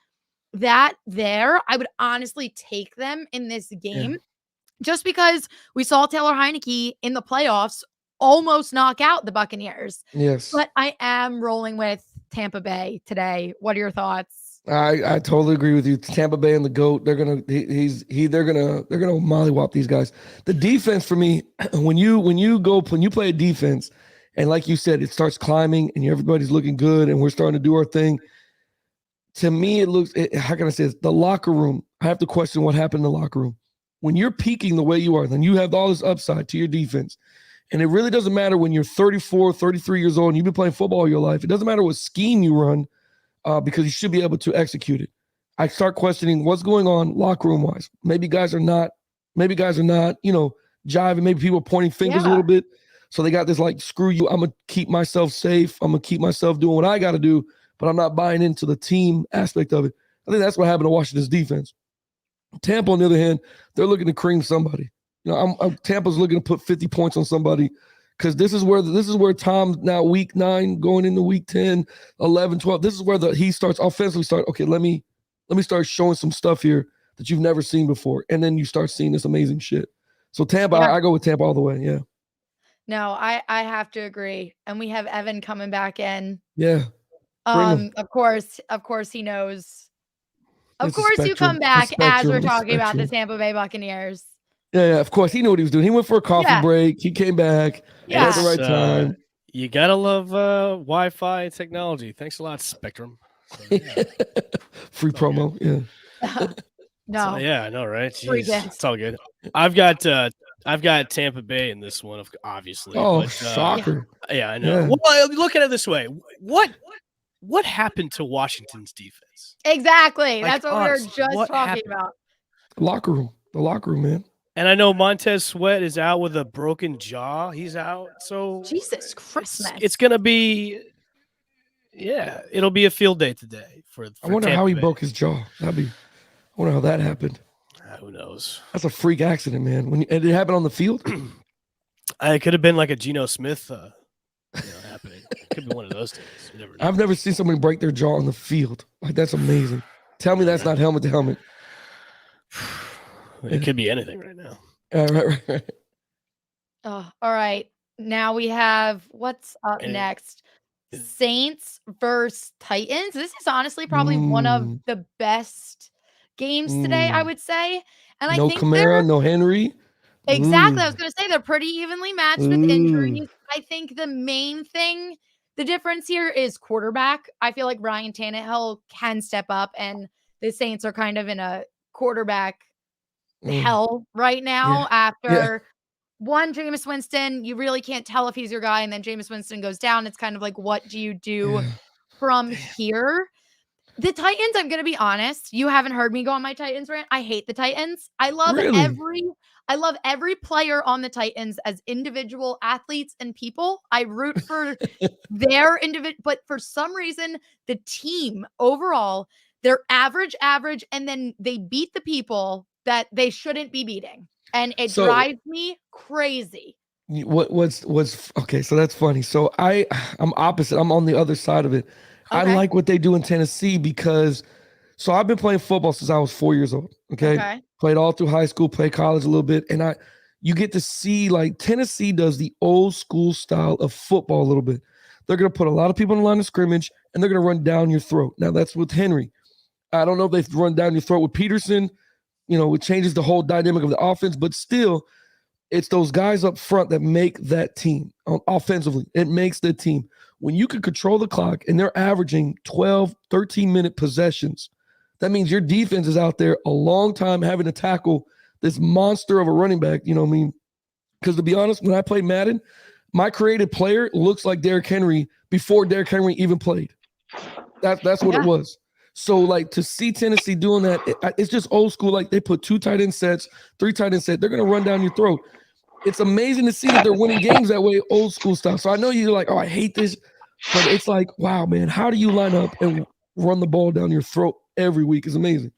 that there, I would honestly take them in this game just because we saw Taylor Heineke in the playoffs almost knock out the Buccaneers. Yes. But I am rolling with Tampa Bay today. What are your thoughts? I totally agree with you. Tampa Bay and the GOAT, they're gonna mollywop these guys. The defense for me, when you play a defense, and like you said, it starts climbing and everybody's looking good and we're starting to do our thing. To me, how can I say this? The locker room, I have to question what happened in the locker room. When you're peaking the way you are, then you have all this upside to your defense. And it really doesn't matter when you're 34, 33 years old and you've been playing football all your life. It doesn't matter what scheme you run. Because you should be able to execute it. I start questioning what's going on locker room wise. Maybe guys are not, jiving. Maybe people are pointing fingers a little bit. So they got this screw you. I'm going to keep myself safe. I'm going to keep myself doing what I got to do, but I'm not buying into the team aspect of it. I think that's what happened to Washington's defense. Tampa, on the other hand, they're looking to cream somebody. Tampa's looking to put 50 points on somebody. Because this is where Tom, now week 9 going into week 10, 11, 12. This is where he starts offensively. Okay, let me start showing some stuff here that you've never seen before, and then you start seeing this amazing shit. So Tampa, I go with Tampa all the way. Yeah. No, I have to agree, and we have Evan coming back in. Yeah. Of course he knows. Of course, you come back as we're talking about the Tampa Bay Buccaneers. Yeah, of course. He knew what he was doing. He went for a coffee break. He came back at the right time. You got to love Wi-Fi technology. Thanks a lot, Spectrum. So, Free promo, No. I know, right? Jeez, it's all good. I've got Tampa Bay in this one, obviously. Oh, shocker. Yeah, I know. Yeah. Well, look at it this way. What happened to Washington's defense? Exactly. That's what we were just talking about. The locker room, man. And I know Montez Sweat is out with a broken jaw. He's out. So Jesus Christmas. It's going to be, it'll be a field day today for I wonder Tampa how he Bay. broke his jaw. I wonder how that happened. Who knows? That's a freak accident, man. And it happened on the field? It could have been like a Geno Smith happening. It could be one of those things. I've never seen somebody break their jaw on the field. Like, that's amazing. Tell me that's not helmet to helmet. It could be anything right now. Right. Oh, all right. Now we have what's up next? Saints versus Titans. This is honestly probably one of the best games today, I would say. And no I think Kamara, no Henry. Exactly. I was going to say they're pretty evenly matched with injuries. I think the main thing, the difference here is quarterback. I feel like Ryan Tannehill can step up, and the Saints are kind of in a quarterback hell right now after one, Jameis Winston. You really can't tell if he's your guy, and then Jameis Winston goes down. It's kind of like, what do you do from here? The Titans, I'm going to be honest. You haven't heard me go on my Titans rant. I hate the Titans. I love every player on the Titans as individual athletes and people. I root for their individual, but for some reason, the team overall, they're average, and then they beat the people that they shouldn't be beating. And it drives me crazy. What's okay, so that's funny. So I'm opposite. I'm on the other side of it. Okay. I like what they do in Tennessee because I've been playing football since I was 4 years old. Okay. Played all through high school, played college a little bit. And you get to see, like, Tennessee does the old school style of football a little bit. They're going to put a lot of people in the line of scrimmage and they're going to run down your throat. Now that's with Henry. I don't know if they've run down your throat with Peterson. It changes the whole dynamic of the offense, but still, it's those guys up front that make that team offensively. It makes the team. When you can control the clock and they're averaging 12, 13-minute possessions, that means your defense is out there a long time having to tackle this monster of a running back. You know what I mean? Because to be honest, when I played Madden, my created player looks like Derrick Henry before Derrick Henry even played. That's what it was. So, like, to see Tennessee doing that, it's just old school. Like, they put 2 tight end sets, 3 tight end sets. They're going to run down your throat. It's amazing to see that they're winning games that way, old school stuff. So I know you're like, oh, I hate this. But it's like, wow, man, how do you line up and run the ball down your throat every week? It's amazing.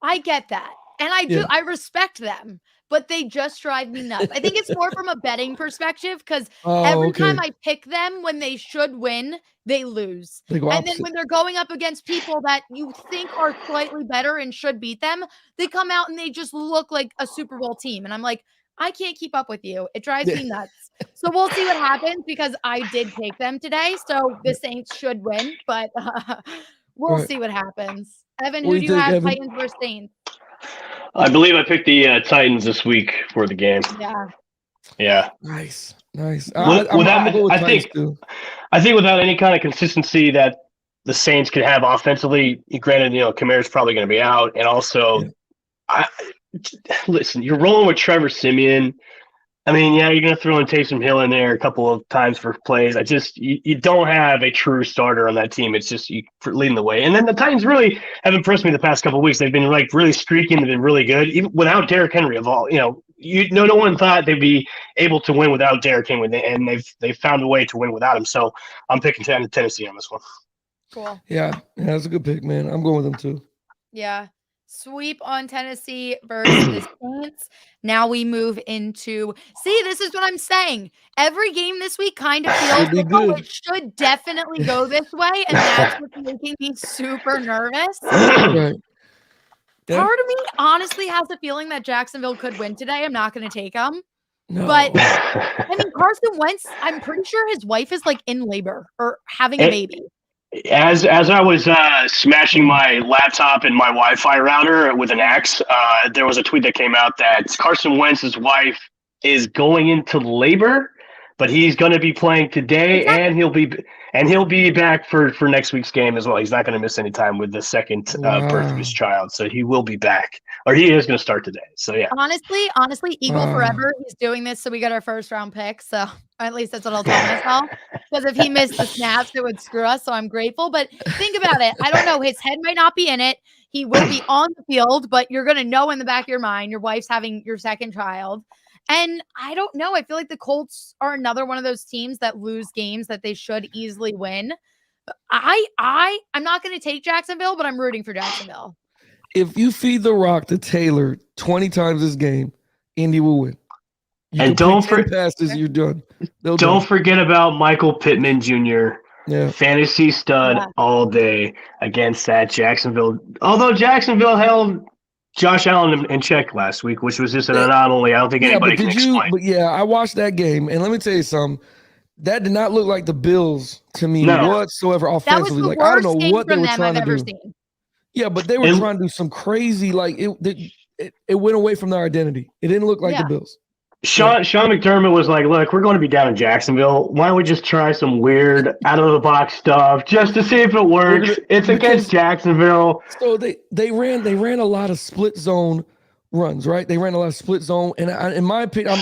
I get that. And I respect them, but they just drive me nuts. I think it's more from a betting perspective because every time I pick them when they should win, they lose. And then when they're going up against people that you think are slightly better and should beat them, they come out and they just look like a Super Bowl team. And I'm like, I can't keep up with you. It drives me nuts. So we'll see what happens because I did take them today. So the Saints should win, but we'll see what happens. Evan, who do you have, Titans versus Saints? I believe I picked the Titans this week for the game. Yeah. Nice. I think without any kind of consistency that the Saints could have offensively, granted, Kamara's probably going to be out, and also, listen, you're rolling with Trevor Siemian. I mean, you're going to throw in Taysom Hill in there a couple of times for plays. You don't have a true starter on that team. It's just you leading the way. And then the Titans really have impressed me the past couple of weeks. They've been like really streaky and they've been really good, even without Derrick Henry of all. No one thought they'd be able to win without Derrick Henry, and they've found a way to win without him. So I'm picking Tennessee on this one. Cool. Yeah, that's a good pick, man. I'm going with them too. Yeah. Sweep on Tennessee versus the Saints. Now we move into this is what I'm saying. Every game this week kind of feels like it should definitely go this way, and that's what's making me super nervous. Right. Yeah. Part of me honestly has a feeling that Jacksonville could win today. I'm not going to take them. No. But I mean, Carson Wentz, I'm pretty sure his wife is like in labor or having a baby. As I was smashing my laptop and my Wi-Fi router with an axe, there was a tweet that came out that Carson Wentz's wife is going into labor, but he's going to be playing today, and he'll be back for next week's game as well. He's not going to miss any time with the second birth of his child, so he will be back, or he is going to start today. So yeah, honestly, Eagle forever. He's doing this so we get our first round pick. So at least that's what I'll tell myself. Because if he missed the snaps, it would screw us. So I'm grateful. But think about it. I don't know. His head might not be in it. He will be on the field, but you're going to know in the back of your mind your wife's having your second child. And I don't know. I feel like the Colts are another one of those teams that lose games that they should easily win. I'm not going to take Jacksonville, but I'm rooting for Jacksonville. If you feed the rock to Taylor 20 times this game, Indy will win. And don't passes, you're done. Don't forget about Michael Pittman Jr. Yeah. Fantasy stud all day against that Jacksonville. Although Jacksonville held Josh Allen in check last week, which was just an anomaly. I don't think anybody can explain. But yeah, I watched that game, and let me tell you something. That did not look like the Bills to me whatsoever offensively. That was the worst I don't know what they were trying to do. Seen. Yeah, but they were trying to do some crazy, like it went away from their identity. It didn't look like the Bills. Sean McDermott was like, look, we're going to be down in Jacksonville. Why don't we just try some weird out-of-the-box stuff just to see if it works? It's against Jacksonville. So they ran a lot of split zone runs, right? They ran a lot of split zone. And in my opinion,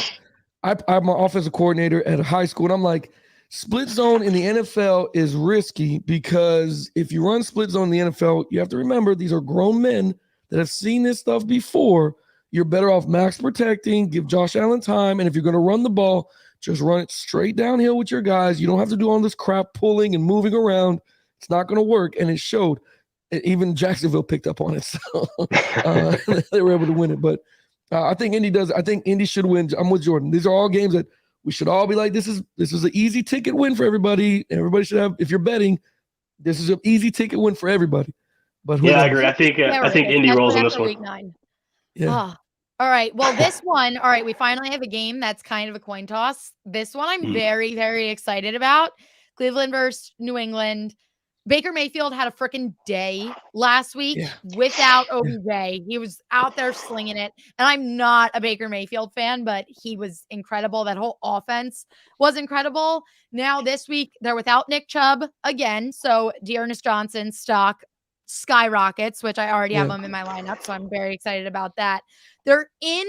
I'm an offensive coordinator at a high school, and I'm like, split zone in the NFL is risky because if you run split zone in the NFL, you have to remember these are grown men that have seen this stuff before. You're better off max protecting, give Josh Allen time, and if you're going to run the ball, just run it straight downhill with your guys. You don't have to do all this crap pulling and moving around. It's not going to work, and it showed. Even Jacksonville picked up on it, so they were able to win it. But I think Indy does. I think Indy should win. I'm with Jordan. These are all games that we should all be like, this is an easy ticket win for everybody. Everybody should have, if you're betting, this is an easy ticket win for everybody. But I agree. I think Indy rolls in this one. Week 9. Yeah. Oh. All right. Well, this one, all right, we finally have a game that's kind of a coin toss. This one I'm very, very excited about. Cleveland versus New England. Baker Mayfield had a freaking day last week without OBJ. He was out there slinging it. And I'm not a Baker Mayfield fan, but he was incredible. That whole offense was incredible. Now this week, they're without Nick Chubb again. So Dearness Johnson's stock skyrockets, which I already have them in my lineup. So I'm very excited about that. They're in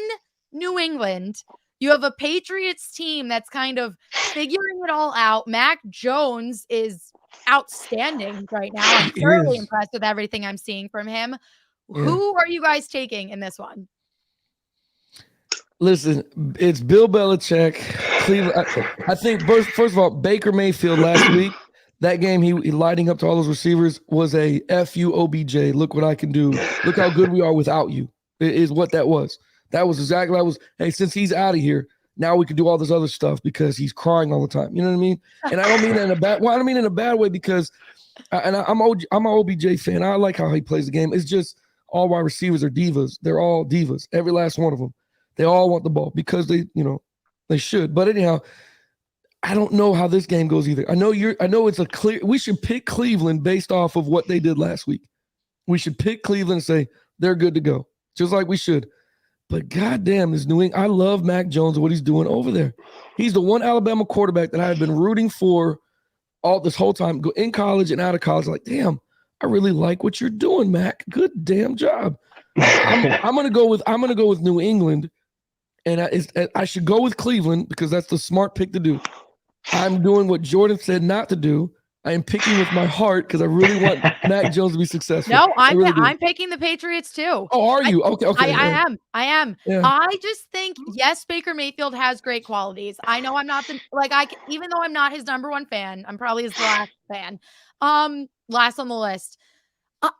New England. You have a Patriots team that's kind of figuring it all out. Mac Jones is outstanding right now. I'm thoroughly impressed with everything I'm seeing from him. Yeah. Who are you guys taking in this one? Listen, it's Bill Belichick. Cleveland. I think first of all, Baker Mayfield last week, that game he lighting up to all those receivers was a FU OBJ. Look what I can do. Look how good we are without you. Is what that was. That was exactly hey, since he's out of here, now we can do all this other stuff because he's crying all the time. You know what I mean? And I don't mean that in a bad way. I don't mean in a bad way because I'm an OBJ fan. I like how he plays the game. It's just all wide receivers are divas. They're all divas. Every last one of them. They all want the ball because they should. But anyhow, I don't know how this game goes either. I know it's a clear. We should pick Cleveland based off of what they did last week. We should pick Cleveland and say they're good to go. Just like we should. But goddamn, this New England, I love Mac Jones and what he's doing over there. He's the one Alabama quarterback that I have been rooting for all this whole time, in college and out of college. Like, damn, I really like what you're doing, Mac. Good damn job. I'm gonna go with New England, and I should go with Cleveland because that's the smart pick to do. I'm doing what Jordan said not to do. I am picking with my heart because I really want Mac Jones to be successful. No, I'm picking the Patriots too. Oh, are you? Okay. I am. Yeah. I just think, yes, Baker Mayfield has great qualities. I know I'm not even though I'm not his number one fan, I'm probably his last fan. Last on the list.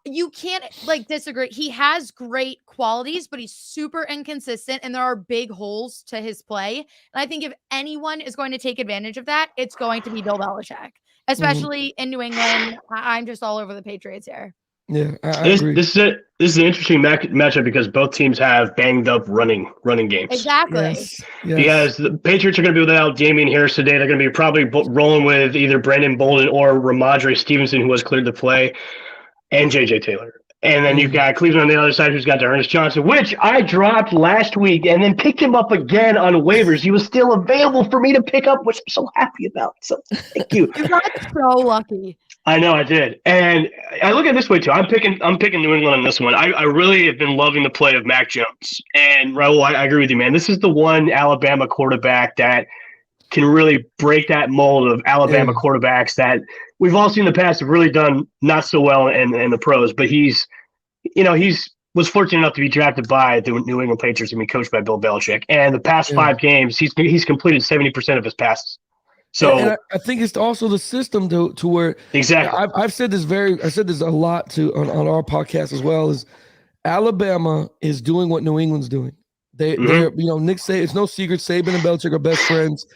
You can't disagree. He has great qualities, but he's super inconsistent and there are big holes to his play. And I think if anyone is going to take advantage of that, it's going to be Bill Belichick. Especially in New England. I'm just all over the Patriots here. Yeah, I agree. This is an interesting matchup because both teams have banged up running games. Exactly. Yes. Because the Patriots are going to be without Damian Harris today. They're going to be probably rolling with either Brandon Bolden or Ramondre Stevenson, who was cleared to play, and J.J. Taylor. And then you've got Cleveland on the other side, who's got Dearness Johnson, which I dropped last week and then picked him up again on waivers. He was still available for me to pick up, which I'm so happy about. So thank you. You got so lucky. I know I did. And I look at it this way too. I'm picking New England on this one. I really have been loving the play of Mac Jones. And Raul, I agree with you, man. This is the one Alabama quarterback that can really break that mold of Alabama quarterbacks that we've all seen in the past have really done not so well in the pros, but he's was fortunate enough to be drafted by the New England Patriots and be coached by Bill Belichick. And the past 5 games, he's completed 70% of his passes. So and I think it's also the system to where exactly. I've said this a lot on our podcast as well, is Alabama is doing what New England's doing. They're Nick Saban, it's no secret, Saban and Belichick are best friends.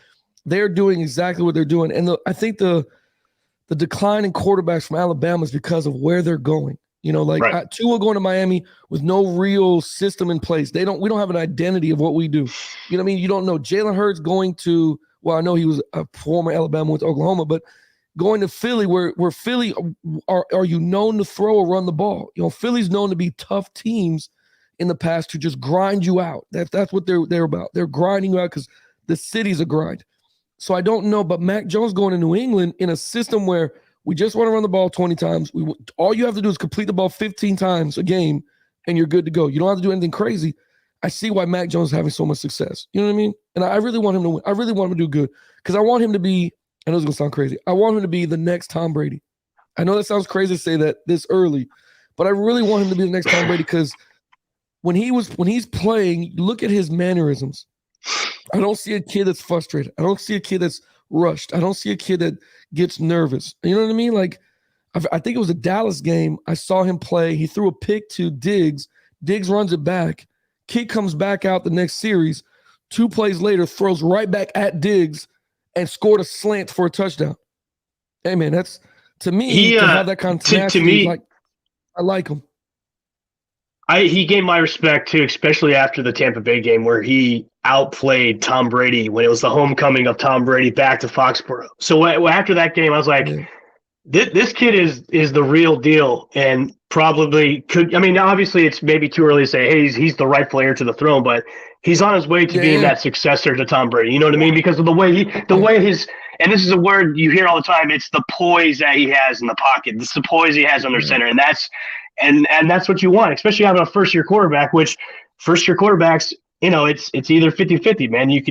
They're doing exactly what they're doing. And I think the decline in quarterbacks from Alabama is because of where they're going. Tua going to Miami with no real system in place. We don't have an identity of what we do. You know what I mean? You don't know. Jalen Hurts going to, well, I know he was a former Alabama, went to Oklahoma, but going to Philly, where Philly are you known to throw or run the ball? Philly's known to be tough teams in the past to just grind you out. That's what they're about. They're grinding you out because the city's a grind. So I don't know, but Mac Jones going to New England in a system where we just want to run the ball 20 times. All you have to do is complete the ball 15 times a game, and you're good to go. You don't have to do anything crazy. I see why Mac Jones is having so much success. You know what I mean? And I really want him to win. I really want him to do good because I want him to be, I know it's going to sound crazy, I want him to be the next Tom Brady. I know that sounds crazy to say that this early, but I really want him to be the next Tom Brady because when he's playing, look at his mannerisms. I don't see a kid that's frustrated. I don't see a kid that's rushed. I don't see a kid that gets nervous. You know what I mean? Like, I think it was a Dallas game. I saw him play. He threw a pick to Diggs. Diggs runs it back. Kid comes back out the next series. 2 plays later, throws right back at Diggs and scored a slant for a touchdown. Hey, man, that's, to me, to have that kind of tenacity, to me, I like him. He gained my respect too, especially after the Tampa Bay game where he outplayed Tom Brady when it was the homecoming of Tom Brady back to Foxborough. So after that game, I was like, this kid is the real deal and probably could. I mean, obviously, it's maybe too early to say, hey, he's the rightful heir to the throne, but he's on his way to being that successor to Tom Brady. You know what I mean? Because of the way his. And this is a word you hear all the time. It's the poise that he has in the pocket. It's the poise he has under center, and that's what you want, especially having a first-year quarterback. Which first-year quarterbacks, it's either 50-50, man. You're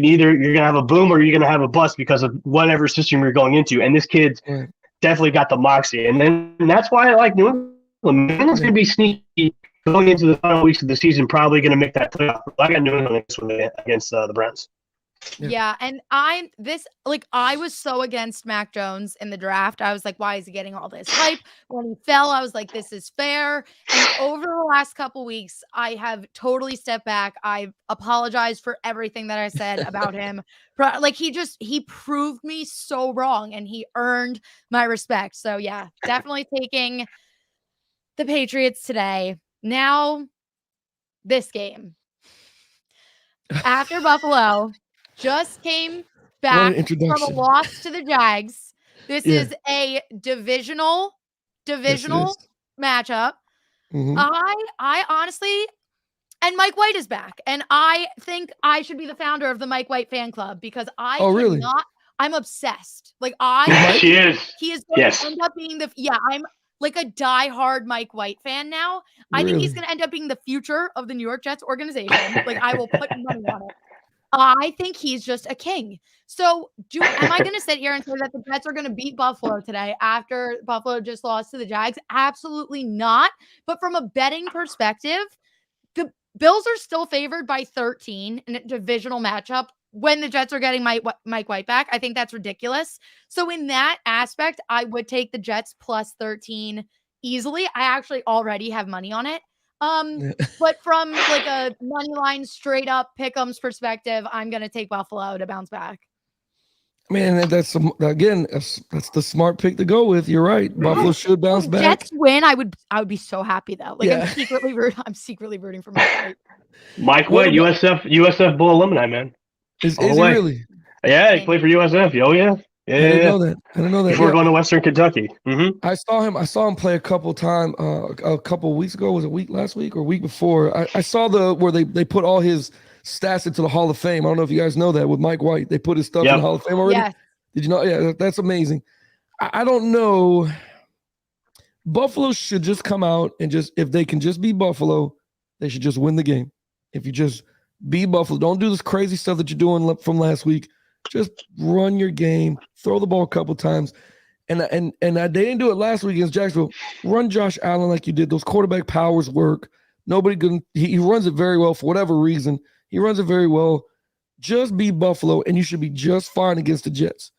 gonna have a boom or you're gonna have a bust because of whatever system you're going into. And this kid's definitely got the moxie, and that's why I like New England. New England's gonna be sneaky going into the final weeks of the season. Probably gonna make that playoff. I got New England against the Browns. Yeah, and I was so against Mac Jones in the draft. I was like, why is he getting all this hype? When he fell, I was like, this is fair. And over the last couple weeks, I have totally stepped back. I apologized for everything that I said about him. Like he proved me so wrong and he earned my respect. So yeah, definitely taking the Patriots today. Now, this game. After Buffalo just came back from a loss to the Jags. This is a divisional matchup. Mm-hmm. I honestly, and Mike White is back, and I think I should be the founder of the Mike White fan club because really? I'm obsessed. Like she is. He is going to end up being I'm like a diehard Mike White fan now. I think he's going to end up being the future of the New York Jets organization. Like I will put money on it. I think he's just a king. So am I going to sit here and say that the Jets are going to beat Buffalo today after Buffalo just lost to the Jags? Absolutely not. But from a betting perspective, the Bills are still favored by 13 in a divisional matchup when the Jets are getting Mike White back. I think that's ridiculous. So in that aspect, I would take the Jets plus 13 easily. I actually already have money on it. But from like a money line straight up pick'ems perspective, I'm gonna take Buffalo to bounce back. Man, that's the smart pick to go with. You're right. Buffalo should bounce back. Jets win. I would be so happy though. Like I'm secretly rooting for Mike White. Mike White, USF Bull alumni, man. Is he really? Yeah, he played for USF. Oh yeah. I didn't know that. Before going to Western Kentucky. Mm-hmm. I saw him play a couple times a couple of weeks ago. Was it last week or week before? I saw where they put all his stats into the Hall of Fame. I don't know if you guys know that with Mike White. They put his stuff in the Hall of Fame already. Yes. Did you know? Yeah, that's amazing. I don't know. Buffalo should just come out and if they can just beat Buffalo, they should just win the game. If you just beat Buffalo, don't do this crazy stuff that you're doing from last week. Just run your game, throw the ball a couple times. And they didn't do it last week against Jacksonville. Run Josh Allen like you did. Those quarterback powers work. Nobody can. He runs it very well for whatever reason. He runs it very well. Just beat Buffalo, and you should be just fine against the Jets.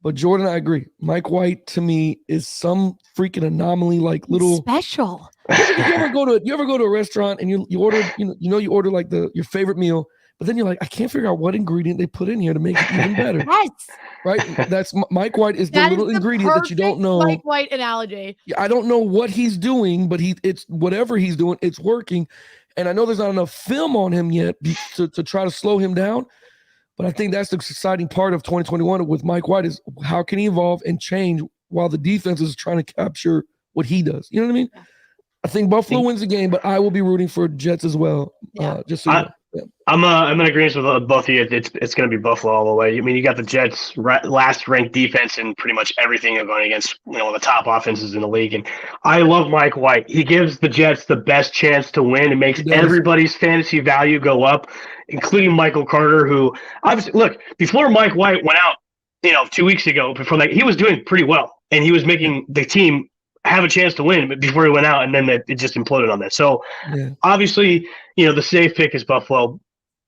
But Jordan, I agree. Mike White to me is some freaking anomaly, like little special. You ever go to a restaurant and you order you order like your favorite meal, but then you're like, I can't figure out what ingredient they put in here to make it even better. Yes. Right? That's Mike White is the little ingredient that you don't know. Mike White analogy. I don't know what he's doing, but it's whatever he's doing, it's working. And I know there's not enough film on him yet to try to slow him down. But I think that's the exciting part of 2021 with Mike White is how can he evolve and change while the defense is trying to capture what he does. You know what I mean? Yeah. I think Buffalo wins the game, but I will be rooting for Jets as well. Yeah. Just so you know. Yeah. I'm in agreement with both of you. It's going to be Buffalo all the way. I mean, you got the Jets' last ranked defense and pretty much everything they're going against, the top offenses in the league. And I love Mike White. He gives the Jets the best chance to win. It makes everybody's fantasy value go up, including Michael Carter, who obviously look before Mike White went out, 2 weeks ago. Before he was doing pretty well, and he was making the team have a chance to win before he went out, and then it just imploded on that. So obviously, the safe pick is Buffalo.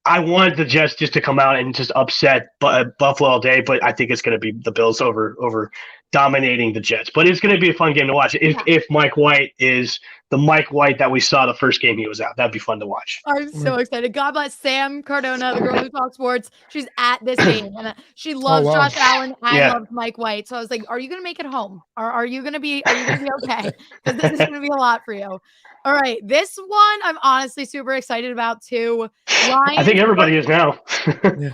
I wanted the Jets just to come out and just upset Buffalo all day, but I think it's going to be the Bills over dominating the Jets. But it's going to be a fun game to watch if Mike White is the Mike White that we saw the first game he was out. That'd be fun to watch. I'm so excited. God bless Sam Cardona, the girl who talks sports. She's at this game, and she loves Josh Allen. I love Mike White. So I was like, "Are you going to make it home? Are you going to be okay? Because this is going to be a lot for you." All right, this one I'm honestly super excited about too. I think everybody is now. I mean,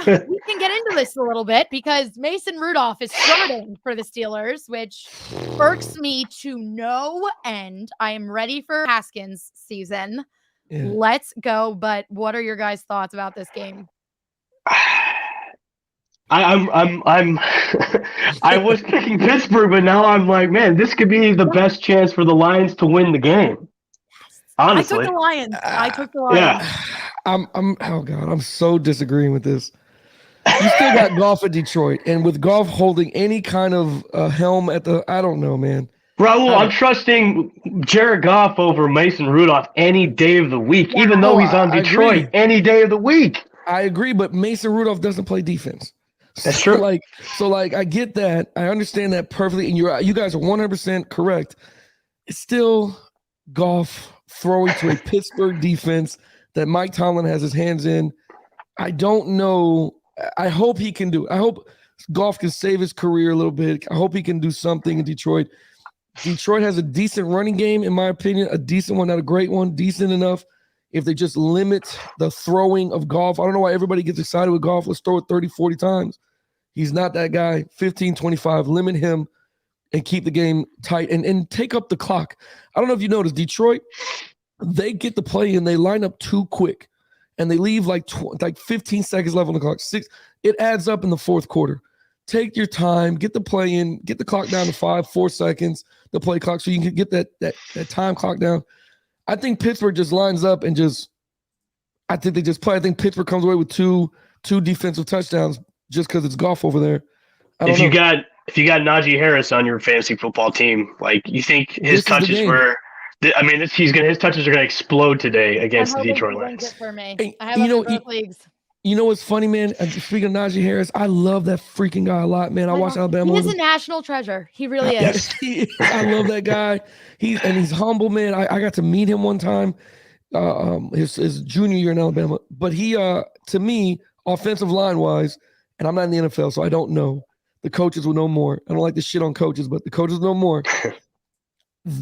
we can get into this a little bit because Mason Rudolph is starting for the Steelers, which irks me to no end. I am ready for Haskins season. Yeah. Let's go. But what are your guys' thoughts about this game? I was picking Pittsburgh, but now I'm like, man, this could be the best chance for the Lions to win the game. Honestly, I took the Lions. Yeah. I'm so disagreeing with this. You still got Goff at Detroit, and with Goff holding any kind of helm at I don't know, man. Raul, I'm trusting Jared Goff over Mason Rudolph any day of the week, even though he's on Detroit any day of the week. I agree, but Mason Rudolph doesn't play defense. That's true. I get that. I understand that perfectly, and you guys are 100% correct. It's still Goff throwing to a Pittsburgh defense that Mike Tomlin has his hands in. I don't know. I hope he can do it. I hope Goff can save his career a little bit. I hope he can do something in Detroit. Detroit has a decent running game, in my opinion, a decent one, not a great one, decent enough. If they just limit the throwing of Goff, I don't know why everybody gets excited with Goff. Let's throw it 30, 40 times. He's not that guy. 15, 25, limit him and keep the game tight and take up the clock. I don't know if you noticed, Detroit, they get the play in, they line up too quick, and they leave like 15 seconds left on the clock. It adds up in the fourth quarter. Take your time, get the play in, get the clock down to 4 seconds, the play clock, so you can get that time clock down. I think Pittsburgh just lines up and I think they just play. I think Pittsburgh comes away with two defensive touchdowns just because it's Goff over there. If you got Najee Harris on your fantasy football team, you think his touches were? His touches are going to explode today against the Detroit Lions. For me. I have both leagues. You know what's funny, man? Speaking of Najee Harris, I love that freaking guy a lot, man. I watch Alabama. He's a national treasure. He really is. Yes, I love that guy. He's humble, man. I got to meet him one time, his junior year in Alabama. But he, to me, offensive line wise, and I'm not in the NFL, so I don't know. The coaches will know more. I don't like to shit on coaches, but the coaches know more.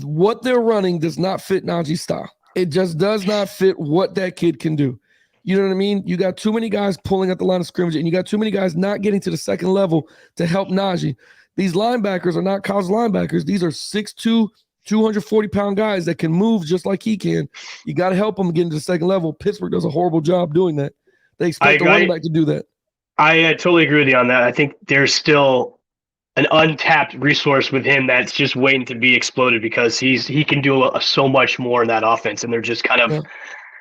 What they're running does not fit Najee's style. It just does not fit what that kid can do. You know what I mean? You got too many guys pulling at the line of scrimmage, and you got too many guys not getting to the second level to help Najee. These linebackers are not college linebackers. These are 6'2", 240-pound guys that can move just like he can. You got to help them get into the second level. Pittsburgh does a horrible job doing that. They expect the running back to do that. I totally agree with you on that. I think there's still an untapped resource with him that's just waiting to be exploded because he can do so much more in that offense, and they're just kind of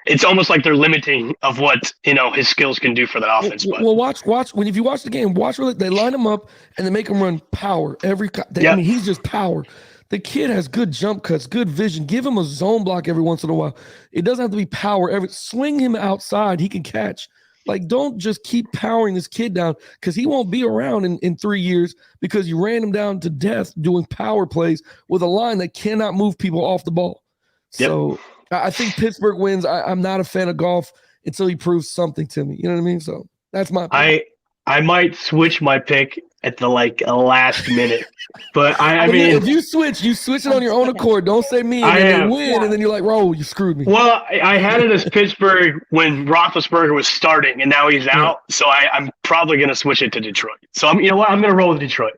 it's almost like they're limiting of what his skills can do for that offense. Well, watch if you watch the game, watch where they line him up and they make him run power I mean, he's just power. The kid has good jump cuts, good vision. Give him a zone block every once in a while. It doesn't have to be power. Swing him outside. He can catch. Like, don't just keep powering this kid down because he won't be around in 3 years because you ran him down to death doing power plays with a line that cannot move people off the ball. Yep. So I think Pittsburgh wins. I'm not a fan of Goff until he proves something to me. You know what I mean? So that's my pick. I might switch my pick at the last minute, but I mean, if you switch it on your own accord. Don't say me, and then you win, and then you're like, "Bro, you screwed me." Well, I had it as Pittsburgh when Roethlisberger was starting, and now he's out. So I'm probably going to switch it to Detroit. So I'm going to roll with Detroit.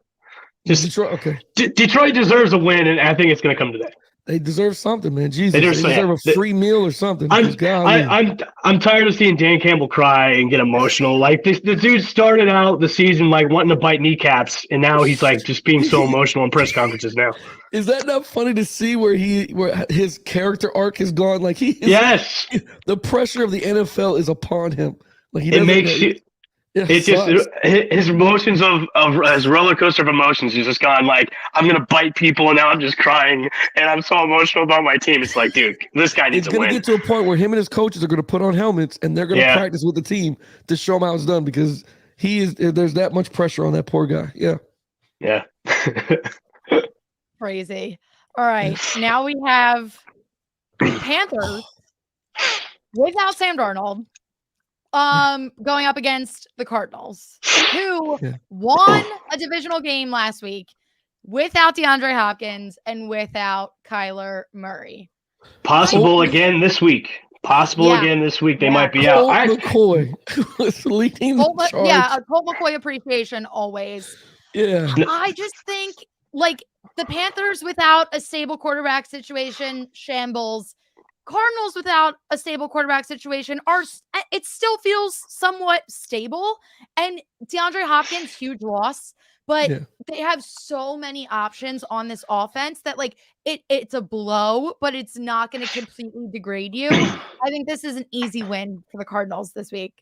Detroit, okay. Detroit deserves a win, and I think it's going to come today. They deserve something, man. Jesus, they deserve a free meal or something. I'm tired of seeing Dan Campbell cry and get emotional. Like the dude started out the season wanting to bite kneecaps, and now he's just being so emotional in press conferences now. Is that not funny to see where his character arc has gone? Yes, the pressure of the NFL is upon him. It makes you. It's just his emotions of his roller coaster of emotions. He's just gone I'm gonna bite people, and now I'm just crying, and I'm so emotional about my team. It's dude, this guy needs to win. It's gonna get to a point where him and his coaches are gonna put on helmets and they're gonna practice with the team to show him how it's done because there's that much pressure on that poor guy. Yeah. Crazy. All right, now we have Panthers without Sam Darnold. Going up against the Cardinals, who won a divisional game last week without DeAndre Hopkins and without Kyler Murray. Possible again this week. They might be out. McCoy was leading the charge. Yeah, a Colt McCoy appreciation always. Yeah. I just think the Panthers without a stable quarterback situation shambles. Cardinals without a stable quarterback situation it still feels somewhat stable, and DeAndre Hopkins, huge loss, but they have so many options on this offense that it's a blow, but it's not going to completely degrade you. I think this is an easy win for the Cardinals this week.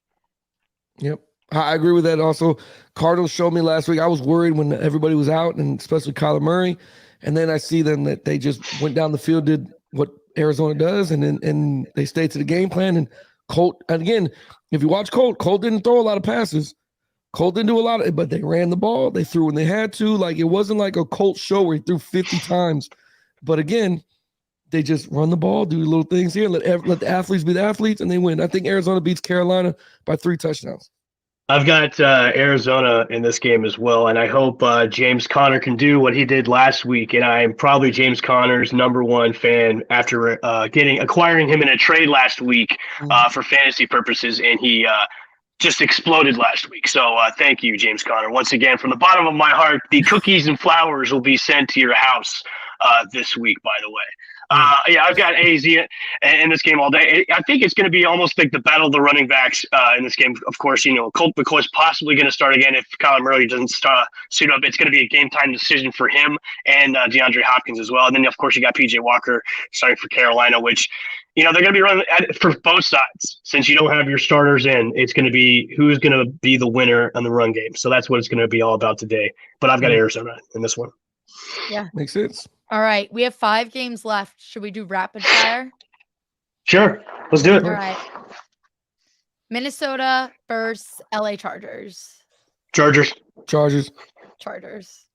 Yep. I agree with that. Also, Cardinals showed me last week. I was worried when everybody was out, and especially Kyler Murray, and then I see them that they just went down the field, did what Arizona does, and they stayed to the game plan. And Colt, and again, if you watch Colt didn't throw a lot of passes. Colt didn't do a lot of it, but they ran the ball. They threw when they had to. It wasn't like a Colt show where he threw 50 times. But again, they just run the ball, do little things here, let the athletes be the athletes, and they win. I think Arizona beats Carolina by 3 touchdowns. I've got Arizona in this game as well, and I hope James Conner can do what he did last week. And I'm probably James Conner's #1 fan after acquiring him in a trade last week for fantasy purposes, and he just exploded last week. So thank you, James Conner. Once again, from the bottom of my heart, the cookies and flowers will be sent to your house this week, by the way. I've got AZ in this game all day. I think it's going to be almost like the battle of the running backs in this game. Of course, Colt McCoy is possibly going to start again if Kyler Murray doesn't suit up. It's going to be a game time decision for him and DeAndre Hopkins as well. And then, of course, you got PJ Walker starting for Carolina, which they're going to be running for both sides. Since you don't have your starters in, it's going to be who's going to be the winner on the run game. So that's what it's going to be all about today. But I've got Arizona in this one. Yeah. Makes sense. All right. We have 5 games left. Should we do rapid fire? Sure. Let's do it. All right. Minnesota versus LA Chargers. Chargers.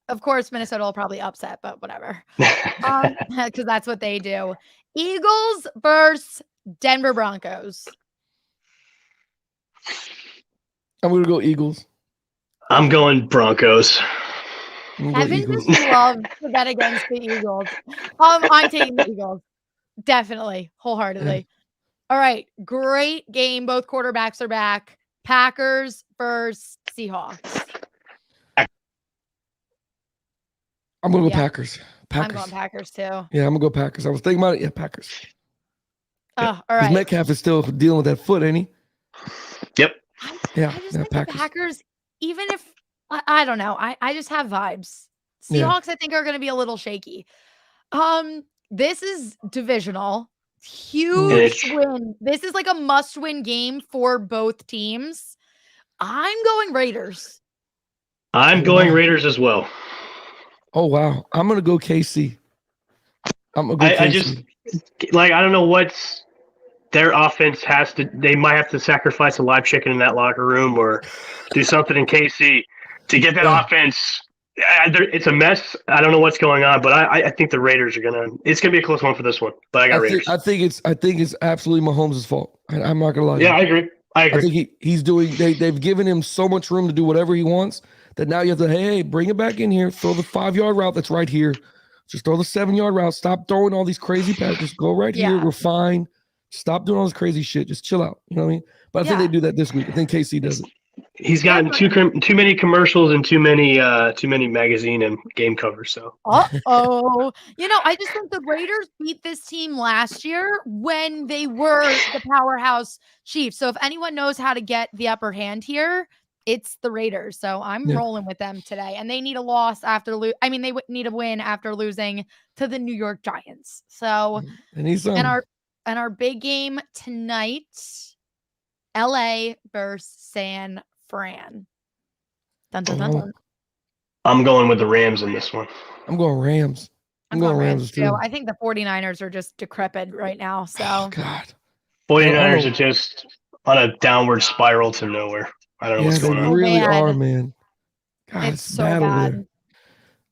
Of course, Minnesota will probably upset, but whatever. Because that's what they do. Eagles versus Denver Broncos. I'm going to go Eagles. I'm going Broncos. Evan just loves to bet against the Eagles. I'm taking the Eagles. Definitely. Wholeheartedly. All right. Great game. Both quarterbacks are back. Packers versus Seahawks. I'm going to go Packers. I'm going Packers too. Yeah, I'm going to go Packers. I was thinking about it. Yeah, Packers. Oh, all right. Metcalf is still dealing with that foot, ain't he? Yep. I just think Packers. The Packers, even if I don't know. I just have vibes. Seahawks, I think, are going to be a little shaky. This is divisional. Huge win. This is like a must-win game for both teams. I'm going Raiders. I'm going Raiders as well. Oh, wow. I'm going to go KC. I'm going to go KC. I just, like, I don't know what's their offense has to, they might have to sacrifice a live chicken in that locker room or do something in KC to get that offense. It's a mess. I don't know what's going on, but I think the Raiders are it's gonna be a close one for this one. But I got Raiders. I think it's absolutely Mahomes' fault. I'm not gonna lie. Yeah, I agree. I think he's doing. They've given him so much room to do whatever he wants that now you have to hey bring it back in here. Throw the 5-yard route that's right here. Just throw the 7-yard route. Stop throwing all these crazy passes. Just go right here. We're fine. Stop doing all this crazy shit. Just chill out. You know what I mean? But I think they do that this week. I think KC does it. He's gotten too many commercials and too many magazine and game covers. So I just think the Raiders beat this team last year when they were the powerhouse Chiefs. So if anyone knows how to get the upper hand here, it's the Raiders. So I'm rolling with them today, and they need a loss after they need a win after losing to the New York Giants. So and our big game tonight. LA versus San Fran. Dun, dun, dun, dun. I'm going with the Rams in this one. I'm going Rams. I'm going Rams too. I think the 49ers are just decrepit right now. So God. 49ers are just on a downward spiral to nowhere. I don't know what's going on. They really are, man. God, it's so bad bad. over there.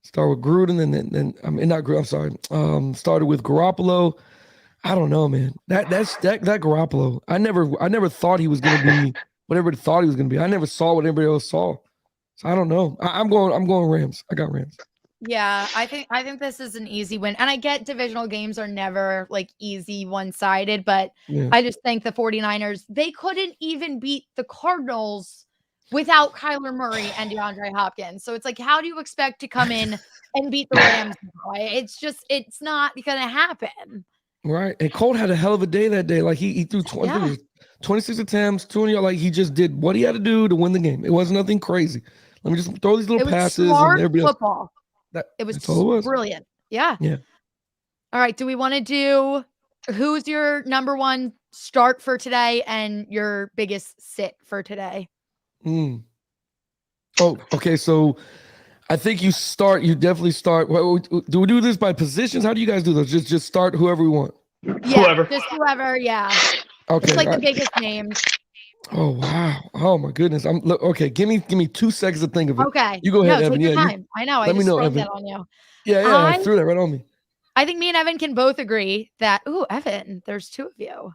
Start with Gruden and then not Gruden, I'm sorry. Started with Garoppolo. I don't know, man. That Garoppolo. I never thought he was going to be what everybody thought he was going to be. I never saw what everybody else saw. So I don't know. I'm going Rams. I got Rams. Yeah, I think this is an easy win. And I get divisional games are never like easy one-sided, but I just think the 49ers, they couldn't even beat the Cardinals without Kyler Murray and DeAndre Hopkins. So it's like, how do you expect to come in and beat the Rams? It's not going to happen. Right. And Colt had a hell of a day that day. Like he threw 26 attempts, 20 yards. Like he just did what he had to do to win the game. It wasn't nothing crazy. Let me just throw these little passes. Smart and football. It was brilliant. Yeah. Yeah. All right. Do we want to do who's your number one start for today and your biggest sit for today? Oh, okay. So I think you definitely start. Do we do this by positions? How do you guys do this? Just start whoever we want. Yeah, just whoever. Yeah. Okay. It's like the biggest names. Oh wow! Oh my goodness! Okay. Give me 2 seconds to think of it. Okay. You go ahead, Evan. Take your time. I know. Let me know, Evan. That on you. Yeah. I threw that right on me. I think me and Evan can both agree that. Ooh, Evan, there's 2 of you.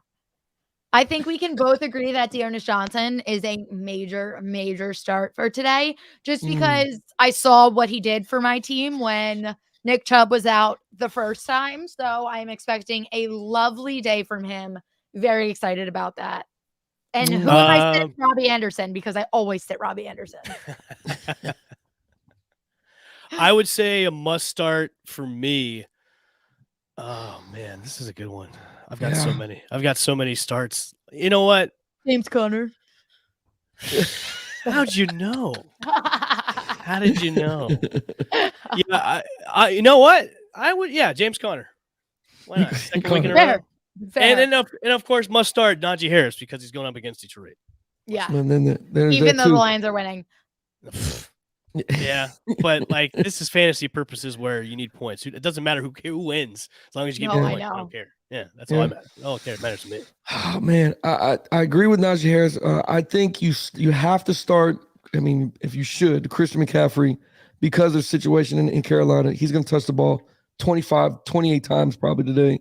I think we can both agree that Dearness Johnson is a major start for today, just because I saw what he did for my team when Nick Chubb was out the first time. So I'm expecting a lovely day from him. Very excited about that. And who am I sit? Robbie Anderson, because I always sit Robbie Anderson. I would say a must start for me. Oh man, this is a good one. I've got so many. I've got so many starts. You know what? James Conner. How'd you know? How did you know? Yeah, I you know what? I would James Conner. Why not? Second week in a row. Fair. And of course must start Najee Harris because he's going up against Detroit. Yeah. And then even though the Lions are winning. Yeah, but like this is fantasy purposes where you need points. It doesn't matter who wins as long as you get points. I don't care. Yeah, that's all I matter. All it matters to me. Oh man, I agree with Najee Harris. I think you have to start. I mean, if you should, Christian McCaffrey, because of the situation in Carolina, he's going to touch the ball 28 times probably today.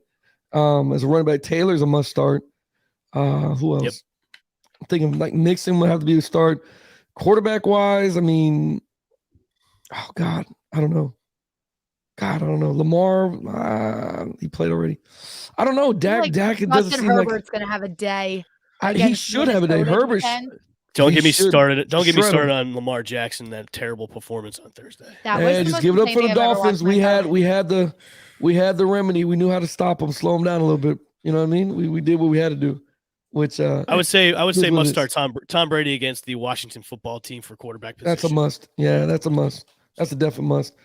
As a running back, Taylor's a must start. Who else? Yep. I'm thinking like Mixon would have to be a start. Quarterback wise, I mean, oh God, I don't know. Lamar, he played already. I don't know. Dak, it doesn't seem Herbert's going to have a day. He should have a day. Herbert. Don't get me started. Don't get me started on Lamar Jackson. That terrible performance on Thursday. Just give it up for the Dolphins. We had the remedy. We knew how to stop them, slow them down a little bit. You know what I mean? We did what we had to do. Which I would say must start Tom Brady against the Washington football team for quarterback position. That's a must. Yeah, that's a must. That's a definite must.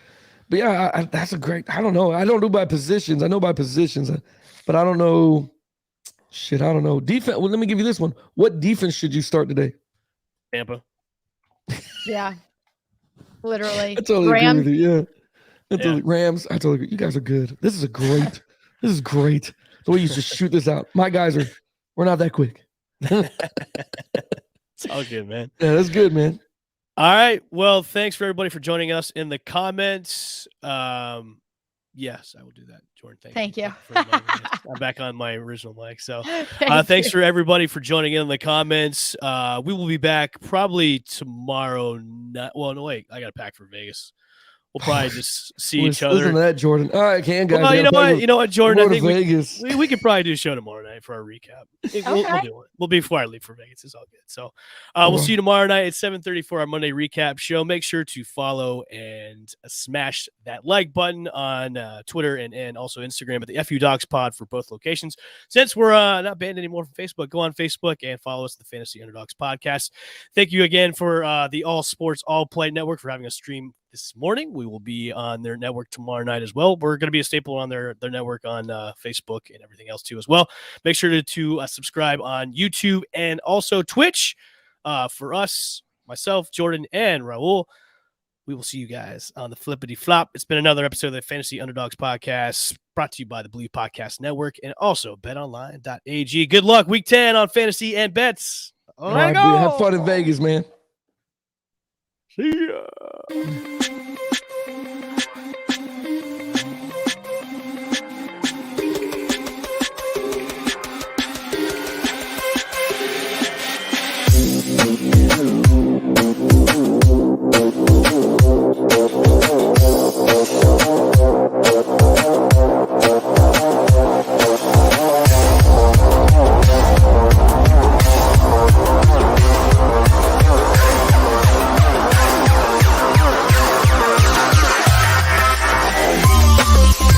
But yeah, that's a great. I don't know. I don't do by positions. I know by positions, but I don't know. Shit, I don't know. Defense. Well, let me give you this one. What defense should you start today? Tampa. Yeah. Literally. I totally agree with you. Yeah. Rams. I totally agree. You guys are good. This is great. The way you just shoot this out. My guys we're not that quick. It's all good, man. Yeah, that's good, man. All right. Well, thanks for everybody for joining us in the comments. Yes, I will do that, Jordan. Thank you. I'm back on my original mic. So thanks for everybody for joining in the comments. We will be back probably tomorrow. No, wait. I got to pack for Vegas. We'll probably just see each other. Listen to that, Jordan. All right, guys. Well, you know what, Jordan? I think Vegas. we could probably do a show tomorrow night for our recap. We'll do it. We'll be before I leave for Vegas. It's all good. So we'll see you tomorrow night at 7:30 for our Monday recap show. Make sure to follow and smash that like button on Twitter and also Instagram at the FU Docs Pod for both locations. Since we're not banned anymore from Facebook, go on Facebook and follow us at the Fantasy Underdogs Podcast. Thank you again for the All Sports All Play Network for having us stream this morning. We will be on their network tomorrow night as well. We're going to be a staple on their network on Facebook and everything else too as well. Make sure to subscribe on YouTube and also Twitch. For us, myself, Jordan, and Raul, we will see you guys on the flippity flop. It's been another episode of the Fantasy Underdogs Podcast, brought to you by the Believe Podcast Network and also betonline.ag. Good luck week 10 on fantasy and bets. All right, have fun in Vegas, man. See ya.